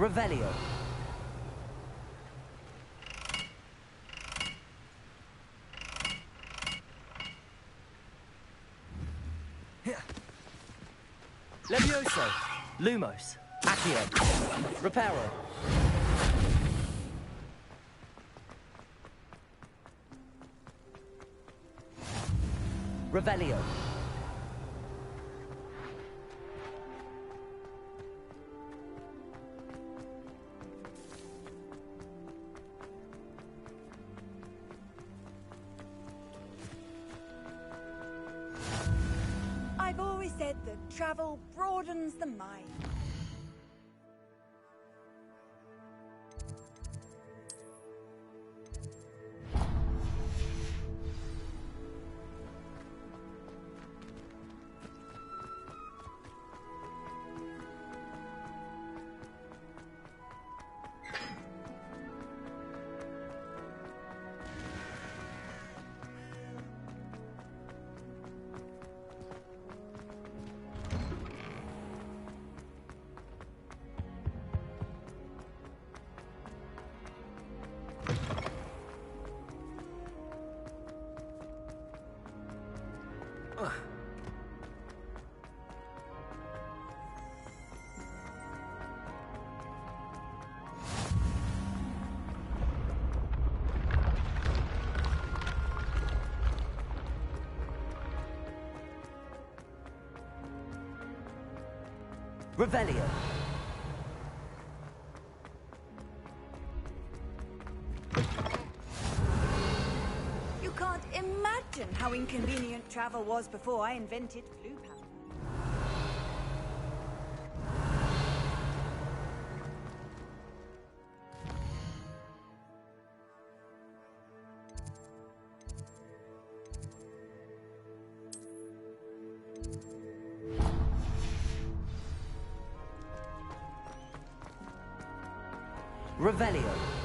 Revelio. Levioso. Lumos. Accio. Reparo. Revelio.
I've always said that travel broadens the mind.
Revelio.
You can't imagine how how inconvenient travel was before I invented flu powder.
Revelio.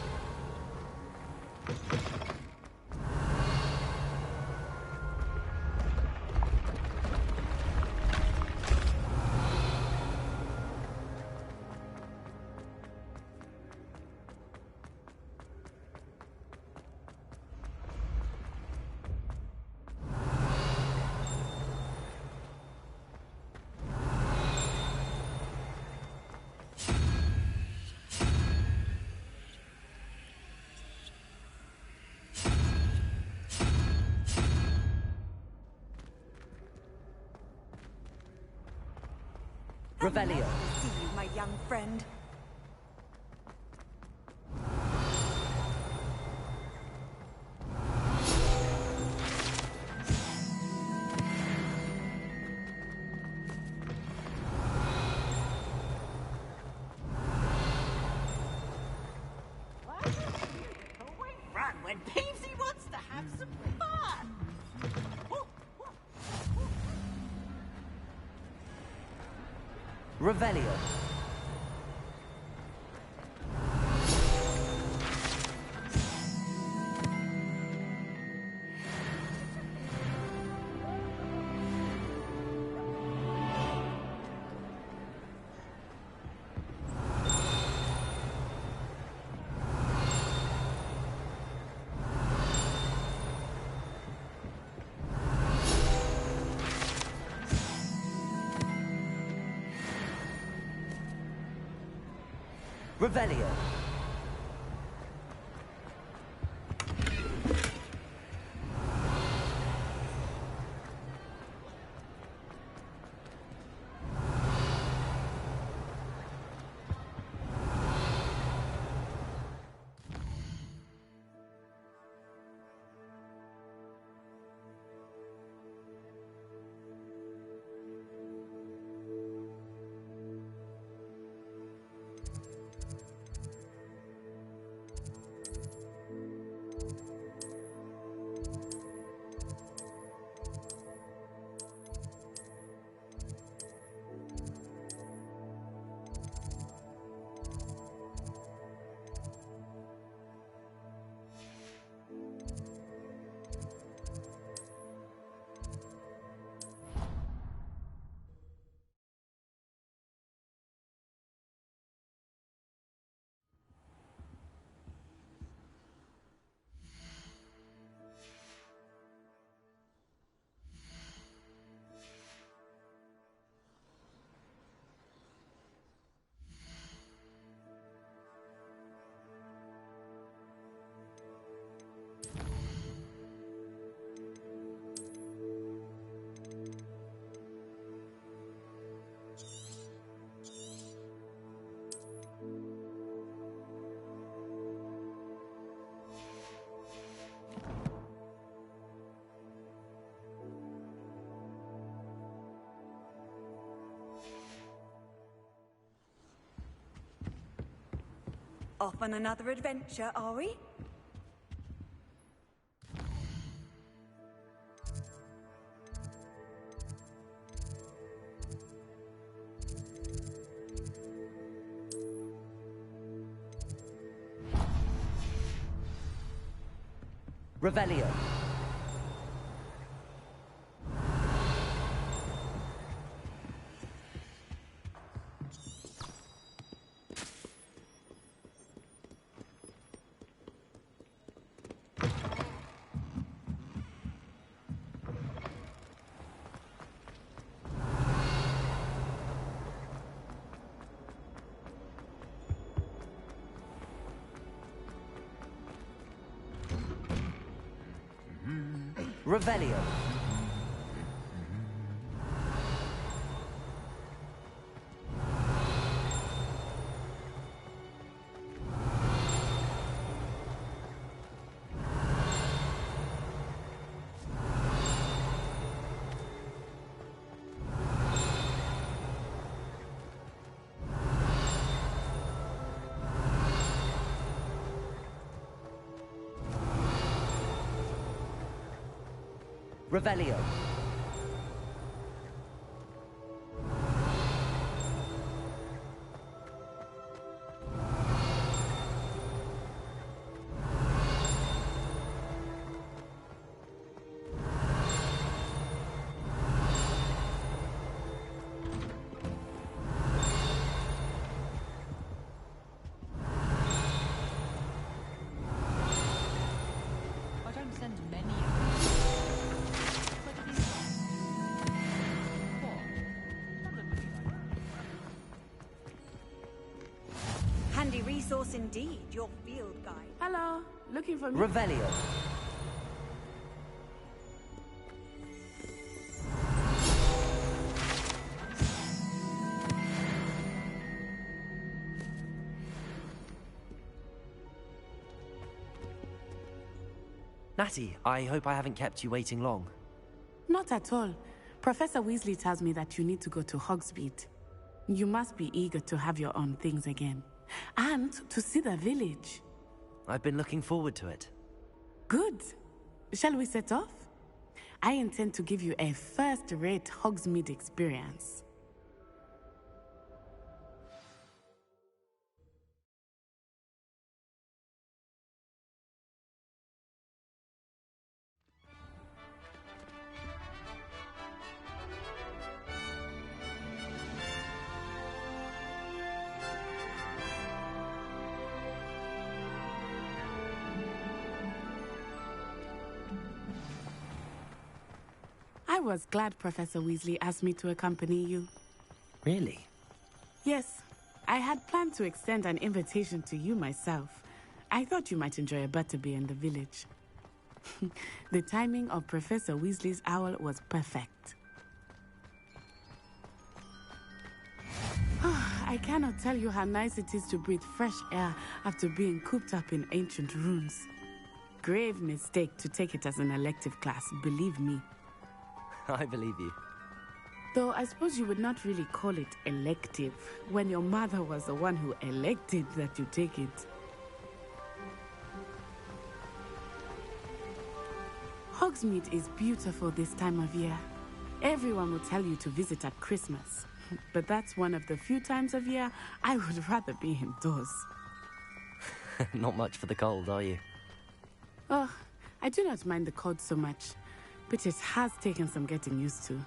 Revelio.
Nice to see you, my young friend.
Run when Peasy wants to have some fun.
Revelio. Revelio.
Off on another adventure, are we?
Revelio. Revelio. Revelio.
I don't send many of them. But these
Handy resource indeed, your field guide.
Hello, looking for me?
Revelio. Natty, I hope I haven't kept you waiting long.
Not at all. Professor Weasley tells me that you need to go to Hogsmeade. You must be eager to have your own things again. And to see the village.
I've been looking forward to it.
Good. Shall we set off? I intend to give you a first-rate Hogsmeade experience. I was glad Professor Weasley asked me to accompany you.
Really?
Yes, I had planned to extend an invitation to you myself. I thought you might enjoy a butterbeer in the village. The timing of Professor Weasley's owl was perfect. I cannot tell you how nice it is to breathe fresh air after being cooped up in ancient ruins. Grave mistake to take it as an elective class, believe me.
I believe you.
Though I suppose you would not really call it elective when your mother was the one who elected that you take it. Hogsmeade is beautiful this time of year. Everyone will tell you to visit at Christmas. But that's one of the few times of year I would rather be indoors.
Not much for the cold, are you?
Oh, I do not mind the cold so much. But it has taken some getting used to.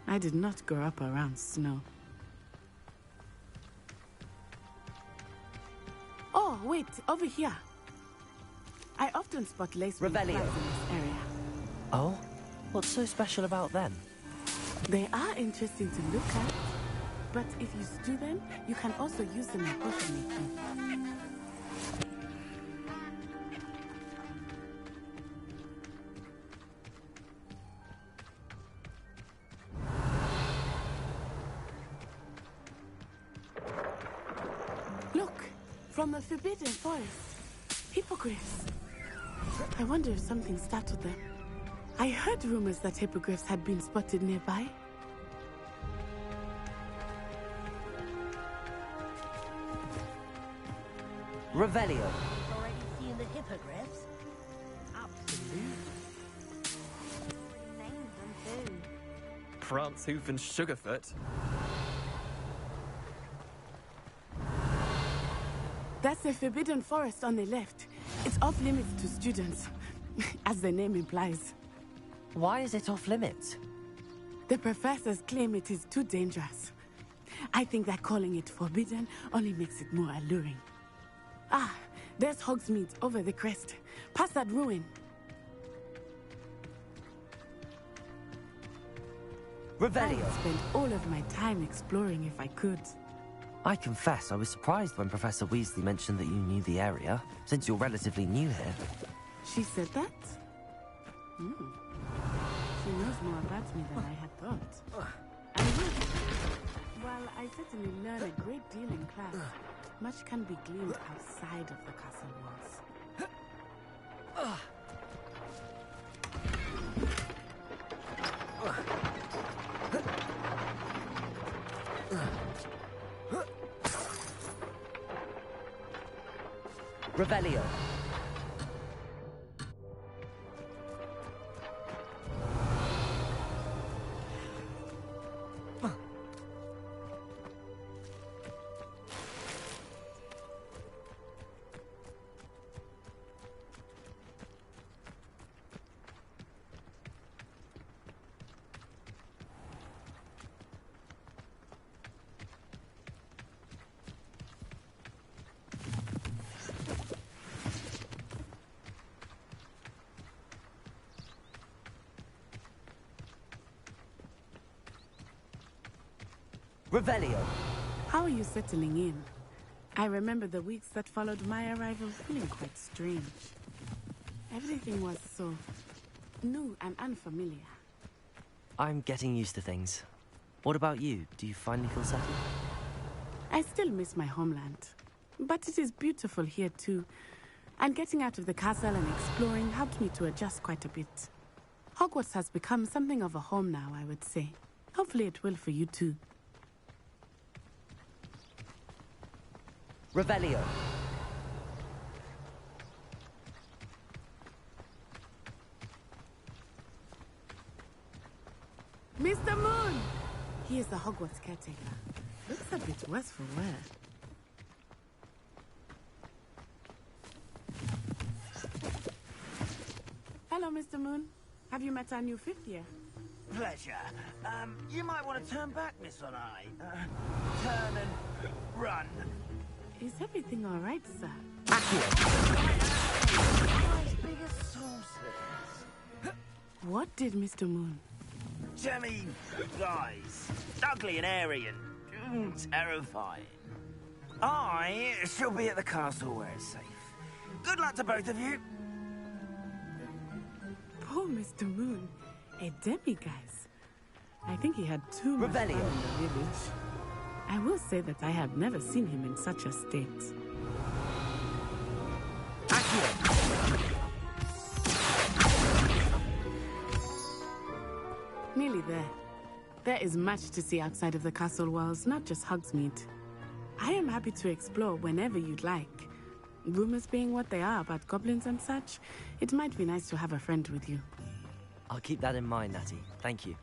I did not grow up around snow. Oh, wait, over here. I often spot lace wing flags in this area.
Oh? What's so special about them?
They are interesting to look at. But if you stew them, you can also use them in potion making. From the Forbidden Forest. Hippogriffs. I wonder if something startled them. I heard rumors that hippogriffs had been spotted nearby.
Revelio.
Already seen the hippogriffs? Absolutely.
Named them too.
Prance, Hoof, and Sugarfoot.
That's the Forbidden Forest on the left. It's off limits to students, as the name implies.
Why is it off limits?
The professors claim it is too dangerous. I think that calling it forbidden only makes it more alluring. Ah, there's Hogsmeade over the crest. Past that ruin.
Revelio.
I would spend all of my time exploring if I could.
I confess I was surprised when Professor Weasley mentioned that you knew the area, since you're relatively new here.
She said that? She knows more about me than I had thought. And while I certainly learn a great deal in class, much can be gleaned outside of the castle walls.
Revelio. Revelio.
How are you settling in? I remember the weeks that followed my arrival feeling quite strange. Everything was so new and unfamiliar.
I'm getting used to things. What about you? Do you finally feel settled?
I still miss my homeland. But it is beautiful here too. And getting out of the castle and exploring helped me to adjust quite a bit. Hogwarts has become something of a home now, I would say. Hopefully it will for you too.
Revelio.
Mr. Moon! He is the Hogwarts caretaker. Looks a bit worse for wear. Hello, Mr. Moon. Have you met our new fifth year?
Pleasure. You might want to turn back, Miss On Eye. Turn and run.
Is everything all right, sir?
Eyes big as saucers.
What did Mr. Moon?
Jemmy guys. Ugly and airy and terrifying. I shall be at the castle where it's safe. Good luck to both of you.
Poor Mr. Moon. A demiguise. I think he had too much fun in the village. I will say that I have never seen him in such a state. Nearly there. There is much to see outside of the castle walls, not just Hogsmeade. I am happy to explore whenever you'd like. Rumors being what they are about goblins and such, it might be nice to have a friend with you.
I'll keep that in mind, Natty. Thank you.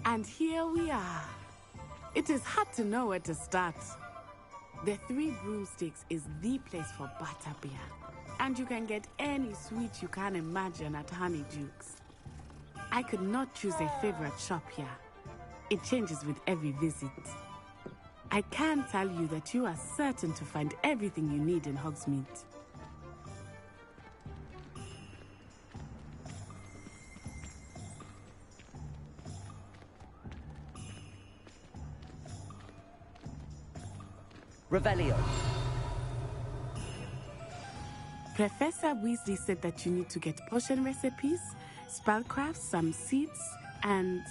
And here we are. It is hard to know where to start. The Three Broomsticks is the place for butterbeer. And you can get any sweet you can imagine at Honeydukes. I could not choose a favorite shop here. It changes with every visit. I can tell you that you are certain to find everything you need in Hogsmeade.
Revelio.
Professor Weasley said that you need to get potion recipes, spellcrafts, some seeds, and...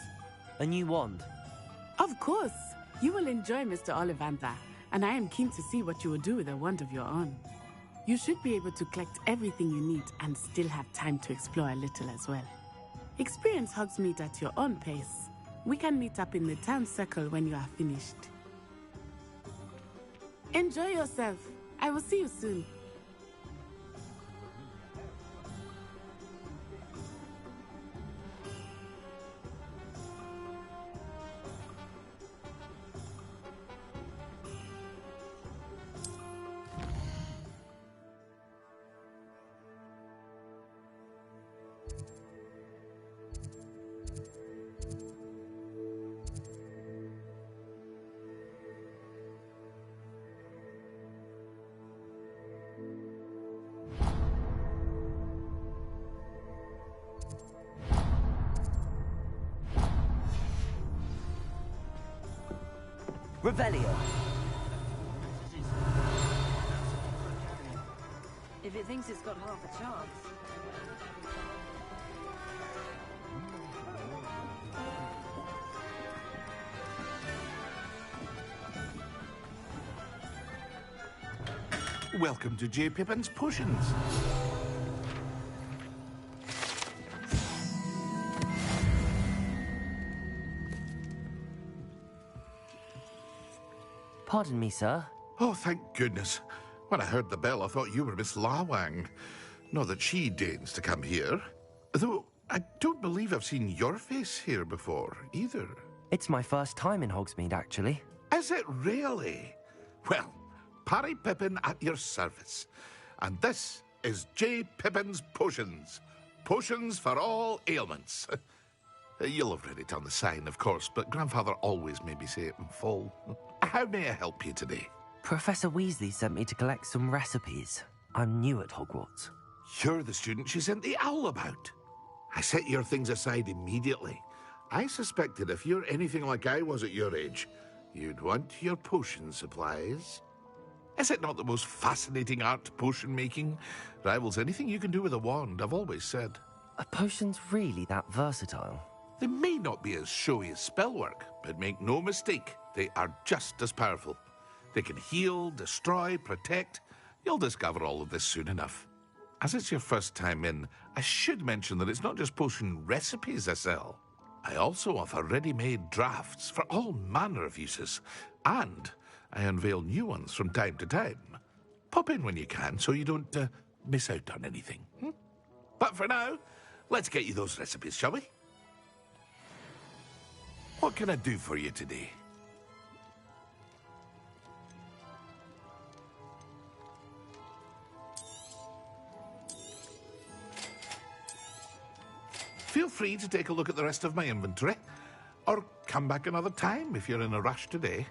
A new wand?
Of course! You will enjoy Mr. Ollivander, and I am keen to see what you will do with a wand of your own. You should be able to collect everything you need and still have time to explore a little as well. Experience Hogsmeade at your own pace. We can meet up in the town circle when you are finished. Enjoy yourself. I will see you soon.
Revelio.
If it thinks it's got half a chance.
Welcome to J. Pippin's Potions.
Pardon me, sir.
Oh, thank goodness. When I heard the bell, I thought you were Miss Lawang. Not that she deigns to come here. Though, I don't believe I've seen your face here before, either.
It's my first time in Hogsmeade, actually.
Is it really? Well, Parry Pippin at your service. And this is J. Pippin's Potions. Potions for all ailments. You'll have read it on the sign, of course, but Grandfather always made me say it in full. How may I help you today?
Professor Weasley sent me to collect some recipes. I'm new at Hogwarts.
You're the student she sent the owl about. I set your things aside immediately. I suspected if you're anything like I was at your age, you'd want your potion supplies. Is it not the most fascinating art, potion making? Rivals anything you can do with a wand, I've always said.
Are potions really that versatile?
They may not be as showy as spellwork, but make no mistake, they are just as powerful. They can heal, destroy, protect. You'll discover all of this soon enough. As it's your first time in, I should mention that it's not just potion recipes I sell. I also offer ready-made drafts for all manner of uses, and I unveil new ones from time to time. Pop in when you can so you don't miss out on anything. But for now, let's get you those recipes, shall we? What can I do for you today? Feel free to take a look at the rest of my inventory, or come back another time if you're in a rush today.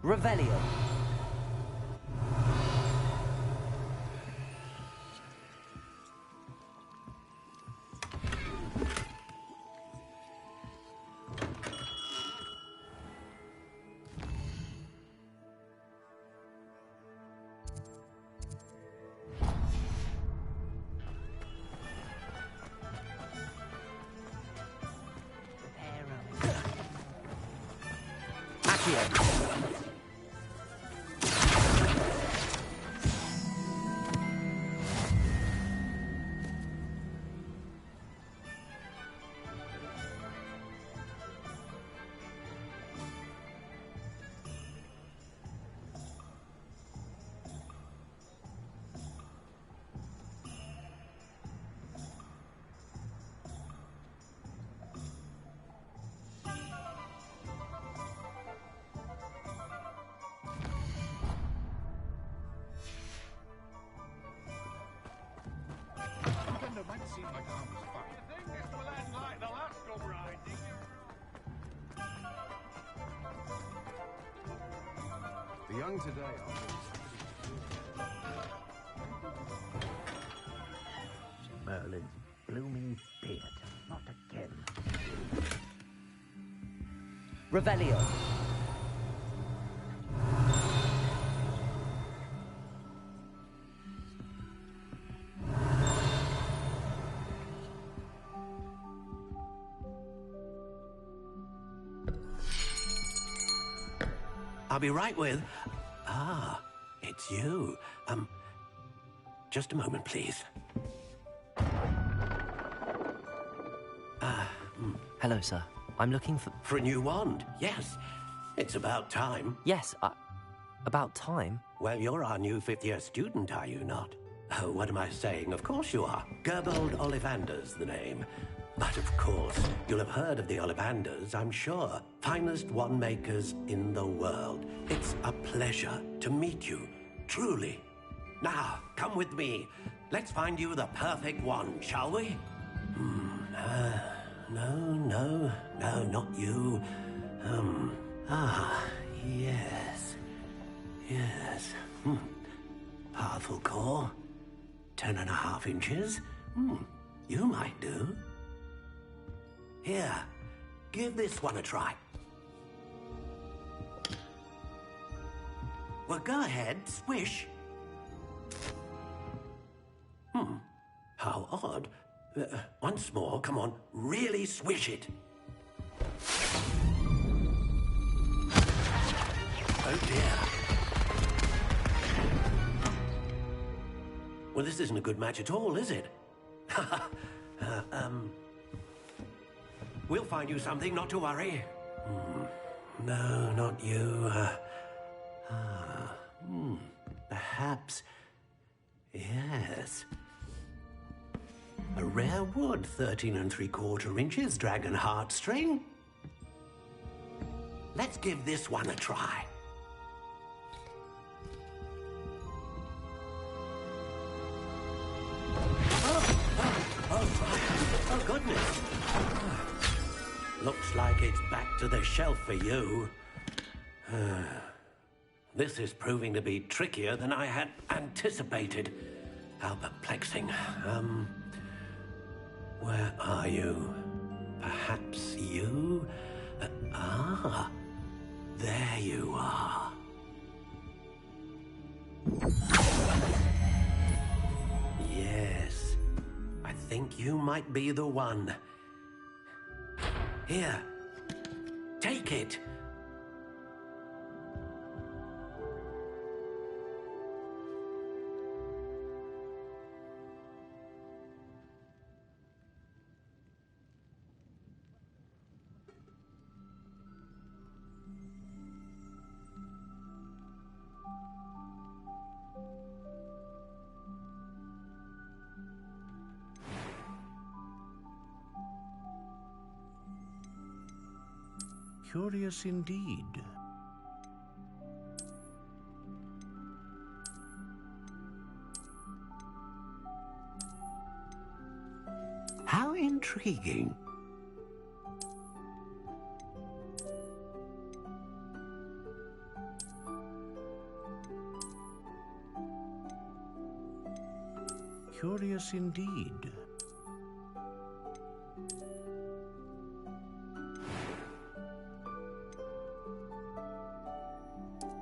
Revelio. Accio.
The young today
Merlin's blooming beard. Not again.
Revelio.
I'll be right with... Ah, it's you. Just a moment, please.
Hello, sir. I'm looking for...
For a new wand, yes. It's about time.
Yes, about time?
Well, you're our new fifth-year student, are you not? Oh, what am I saying? Of course you are. Gerbold Ollivander's the name. But of course, you'll have heard of the Ollivanders, I'm sure. Finest wand makers in the world. It's a pleasure to meet you, truly. Now, come with me. Let's find you the perfect wand, shall we? No, not you. Yes. Powerful core. 10.5 inches. You might do. Here, give this one a try. Well, go ahead, swish. How odd. Once more, come on, really swish it. Oh dear. Well, this isn't a good match at all, is it? We'll find you something, not to worry. No, not you. Perhaps. Yes. A rare wood, 13 3/4 inches, dragon heartstring. Let's give this one a try. Oh, goodness. Looks like it's back to the shelf for you. This is proving to be trickier than I had anticipated. How perplexing. Where are you? Perhaps you? There you are. Yes, I think you might be the one. Here, take it.
Curious indeed.
How intriguing.
Curious indeed.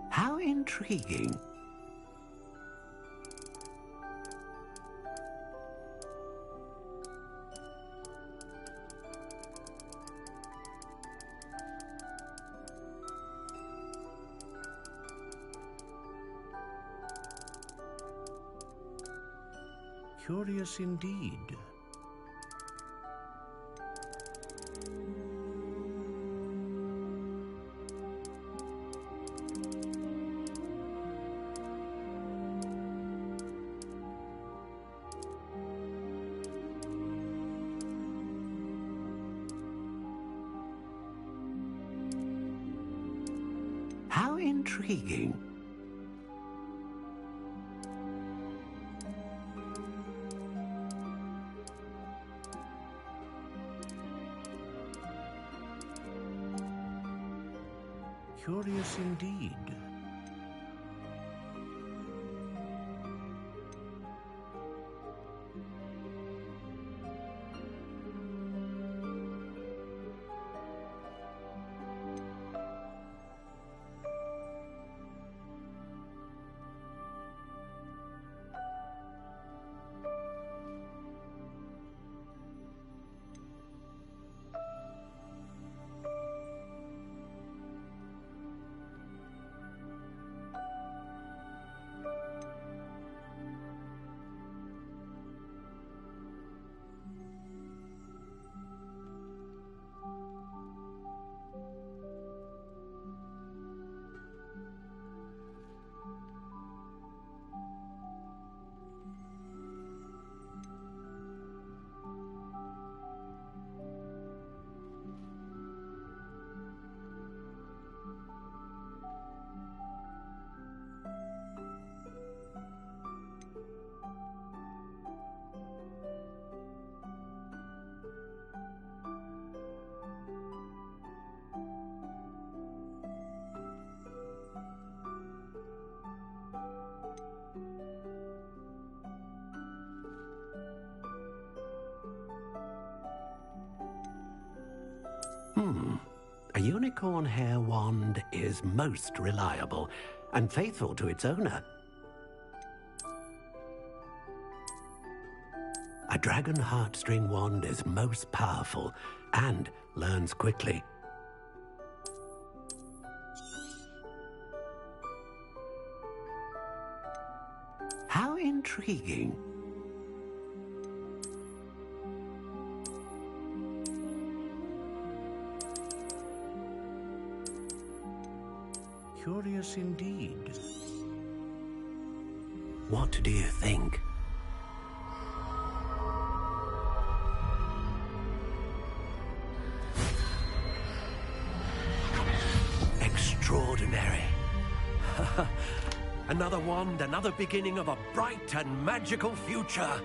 How intriguing.
Curious indeed.
How intriguing.
Curious indeed.
A unicorn hair wand is most reliable and faithful to its owner. A dragon heartstring wand is most powerful and learns quickly. How intriguing.
Curious indeed.
What do you think? Extraordinary. Another wand, another beginning of a bright and magical future.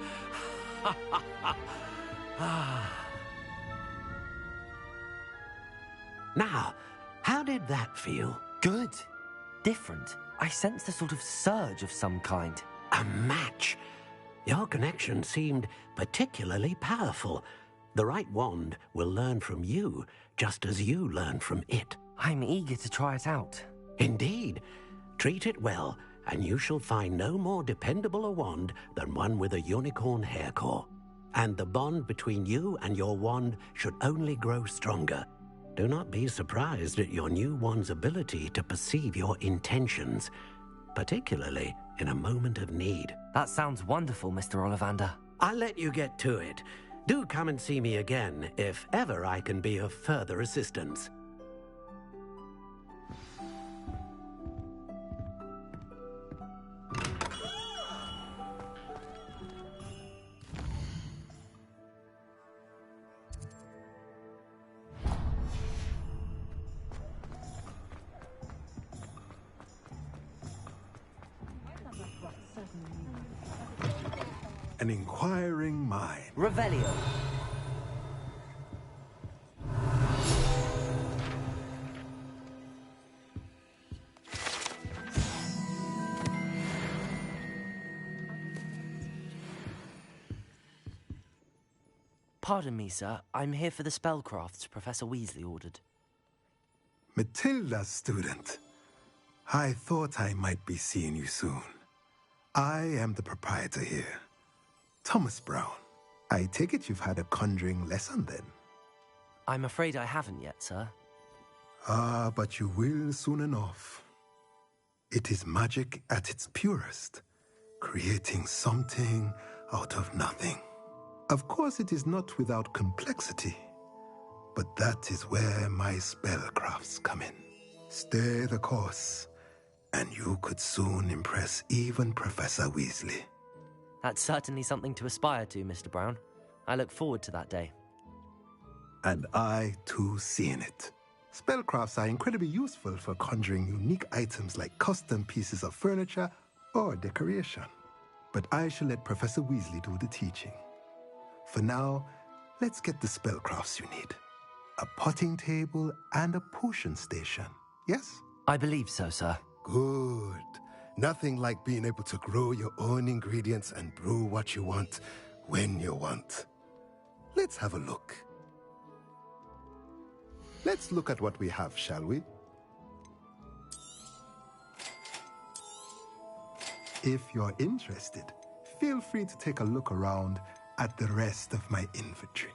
Now, how did that feel?
Good. Different. I sensed a sort of surge of some kind.
A match. Your connection seemed particularly powerful. The right wand will learn from you, just as you learn from it.
I'm eager to try it out.
Indeed. Treat it well, and you shall find no more dependable a wand than one with a unicorn hair core. And the bond between you and your wand should only grow stronger. Do not be surprised at your new wand's ability to perceive your intentions, particularly in a moment of need.
That sounds wonderful, Mr. Ollivander.
I'll let you get to it. Do come and see me again if ever I can be of further assistance.
An inquiring mind.
Revelio. Pardon me, sir. I'm here for the spellcrafts Professor Weasley ordered.
Matilda's student. I thought I might be seeing you soon. I am the proprietor here, Thomas Brown. I take it you've had a conjuring lesson then?
I'm afraid I haven't yet, sir.
Ah, but you will soon enough. It is magic at its purest, creating something out of nothing. Of course, it is not without complexity, but that is where my spellcrafts come in. Stay the course, and you could soon impress even Professor Weasley.
That's certainly something to aspire to, Mr. Brown. I look forward to that day.
And I, too, seeing it. Spellcrafts are incredibly useful for conjuring unique items like custom pieces of furniture or decoration. But I shall let Professor Weasley do the teaching. For now, let's get the spellcrafts you need. A potting table and a potion station, yes?
I believe so, sir.
Good. Nothing like being able to grow your own ingredients and brew what you want when you want. Let's have a look. Let's look at what we have, shall we? If you're interested, feel free to take a look around at the rest of my inventory.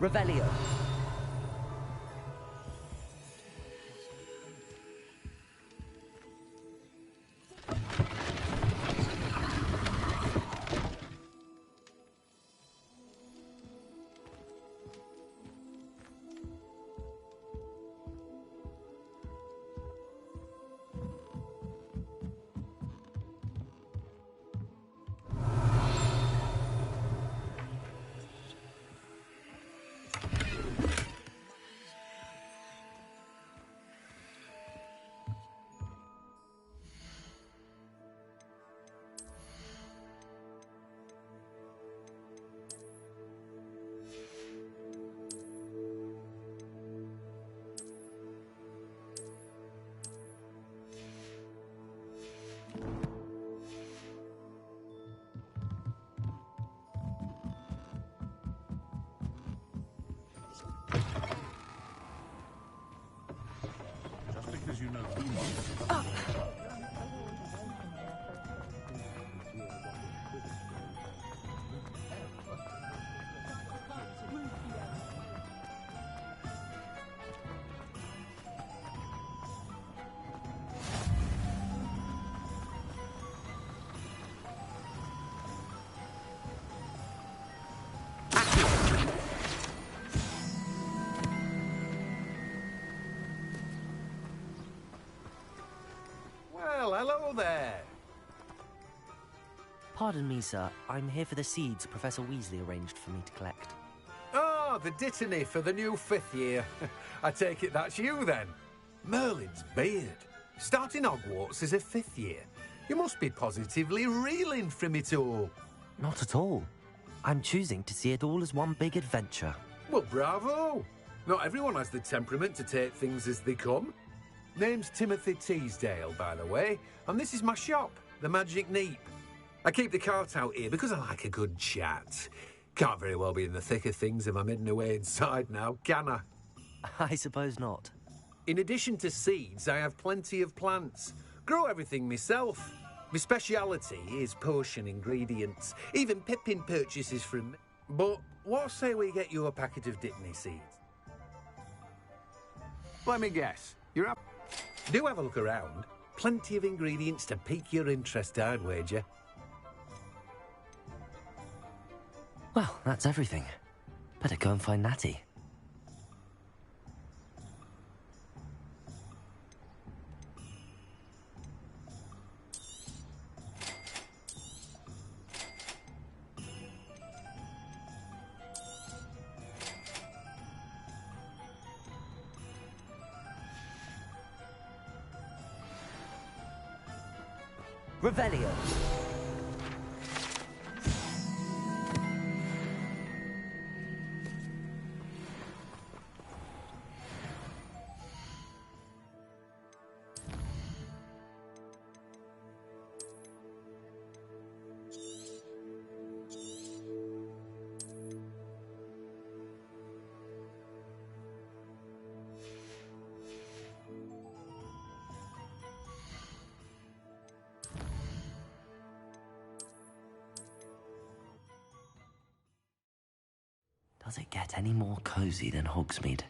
Revelio.
Just because you know too much.
Well, hello there.
Pardon me, sir. I'm here for the seeds Professor Weasley arranged for me to collect.
Ah, the dittany for the new 5th year. I take it that's you, then. Merlin's beard. Starting Hogwarts as a 5th year. You must be positively reeling from it all.
Not at all. I'm choosing to see it all as one big adventure.
Well, bravo. Not everyone has the temperament to take things as they come. Name's Timothy Teasdale, by the way, and this is my shop, the Magic Neep. I keep the cart out here because I like a good chat. Can't very well be in the thick of things if I'm hidden away inside now, can I?
I suppose not.
In addition to seeds, I have plenty of plants. Grow everything myself. My speciality is potion ingredients. Even Pippin purchases from me. But what say we get you a packet of Dittany seeds?
Let me guess. You're up.
Do have a look around. Plenty of ingredients to pique your interest, I'd wager.
Well, that's everything. Better go and find Natty. Revelio. Does it get any more cozy than Hogsmeade?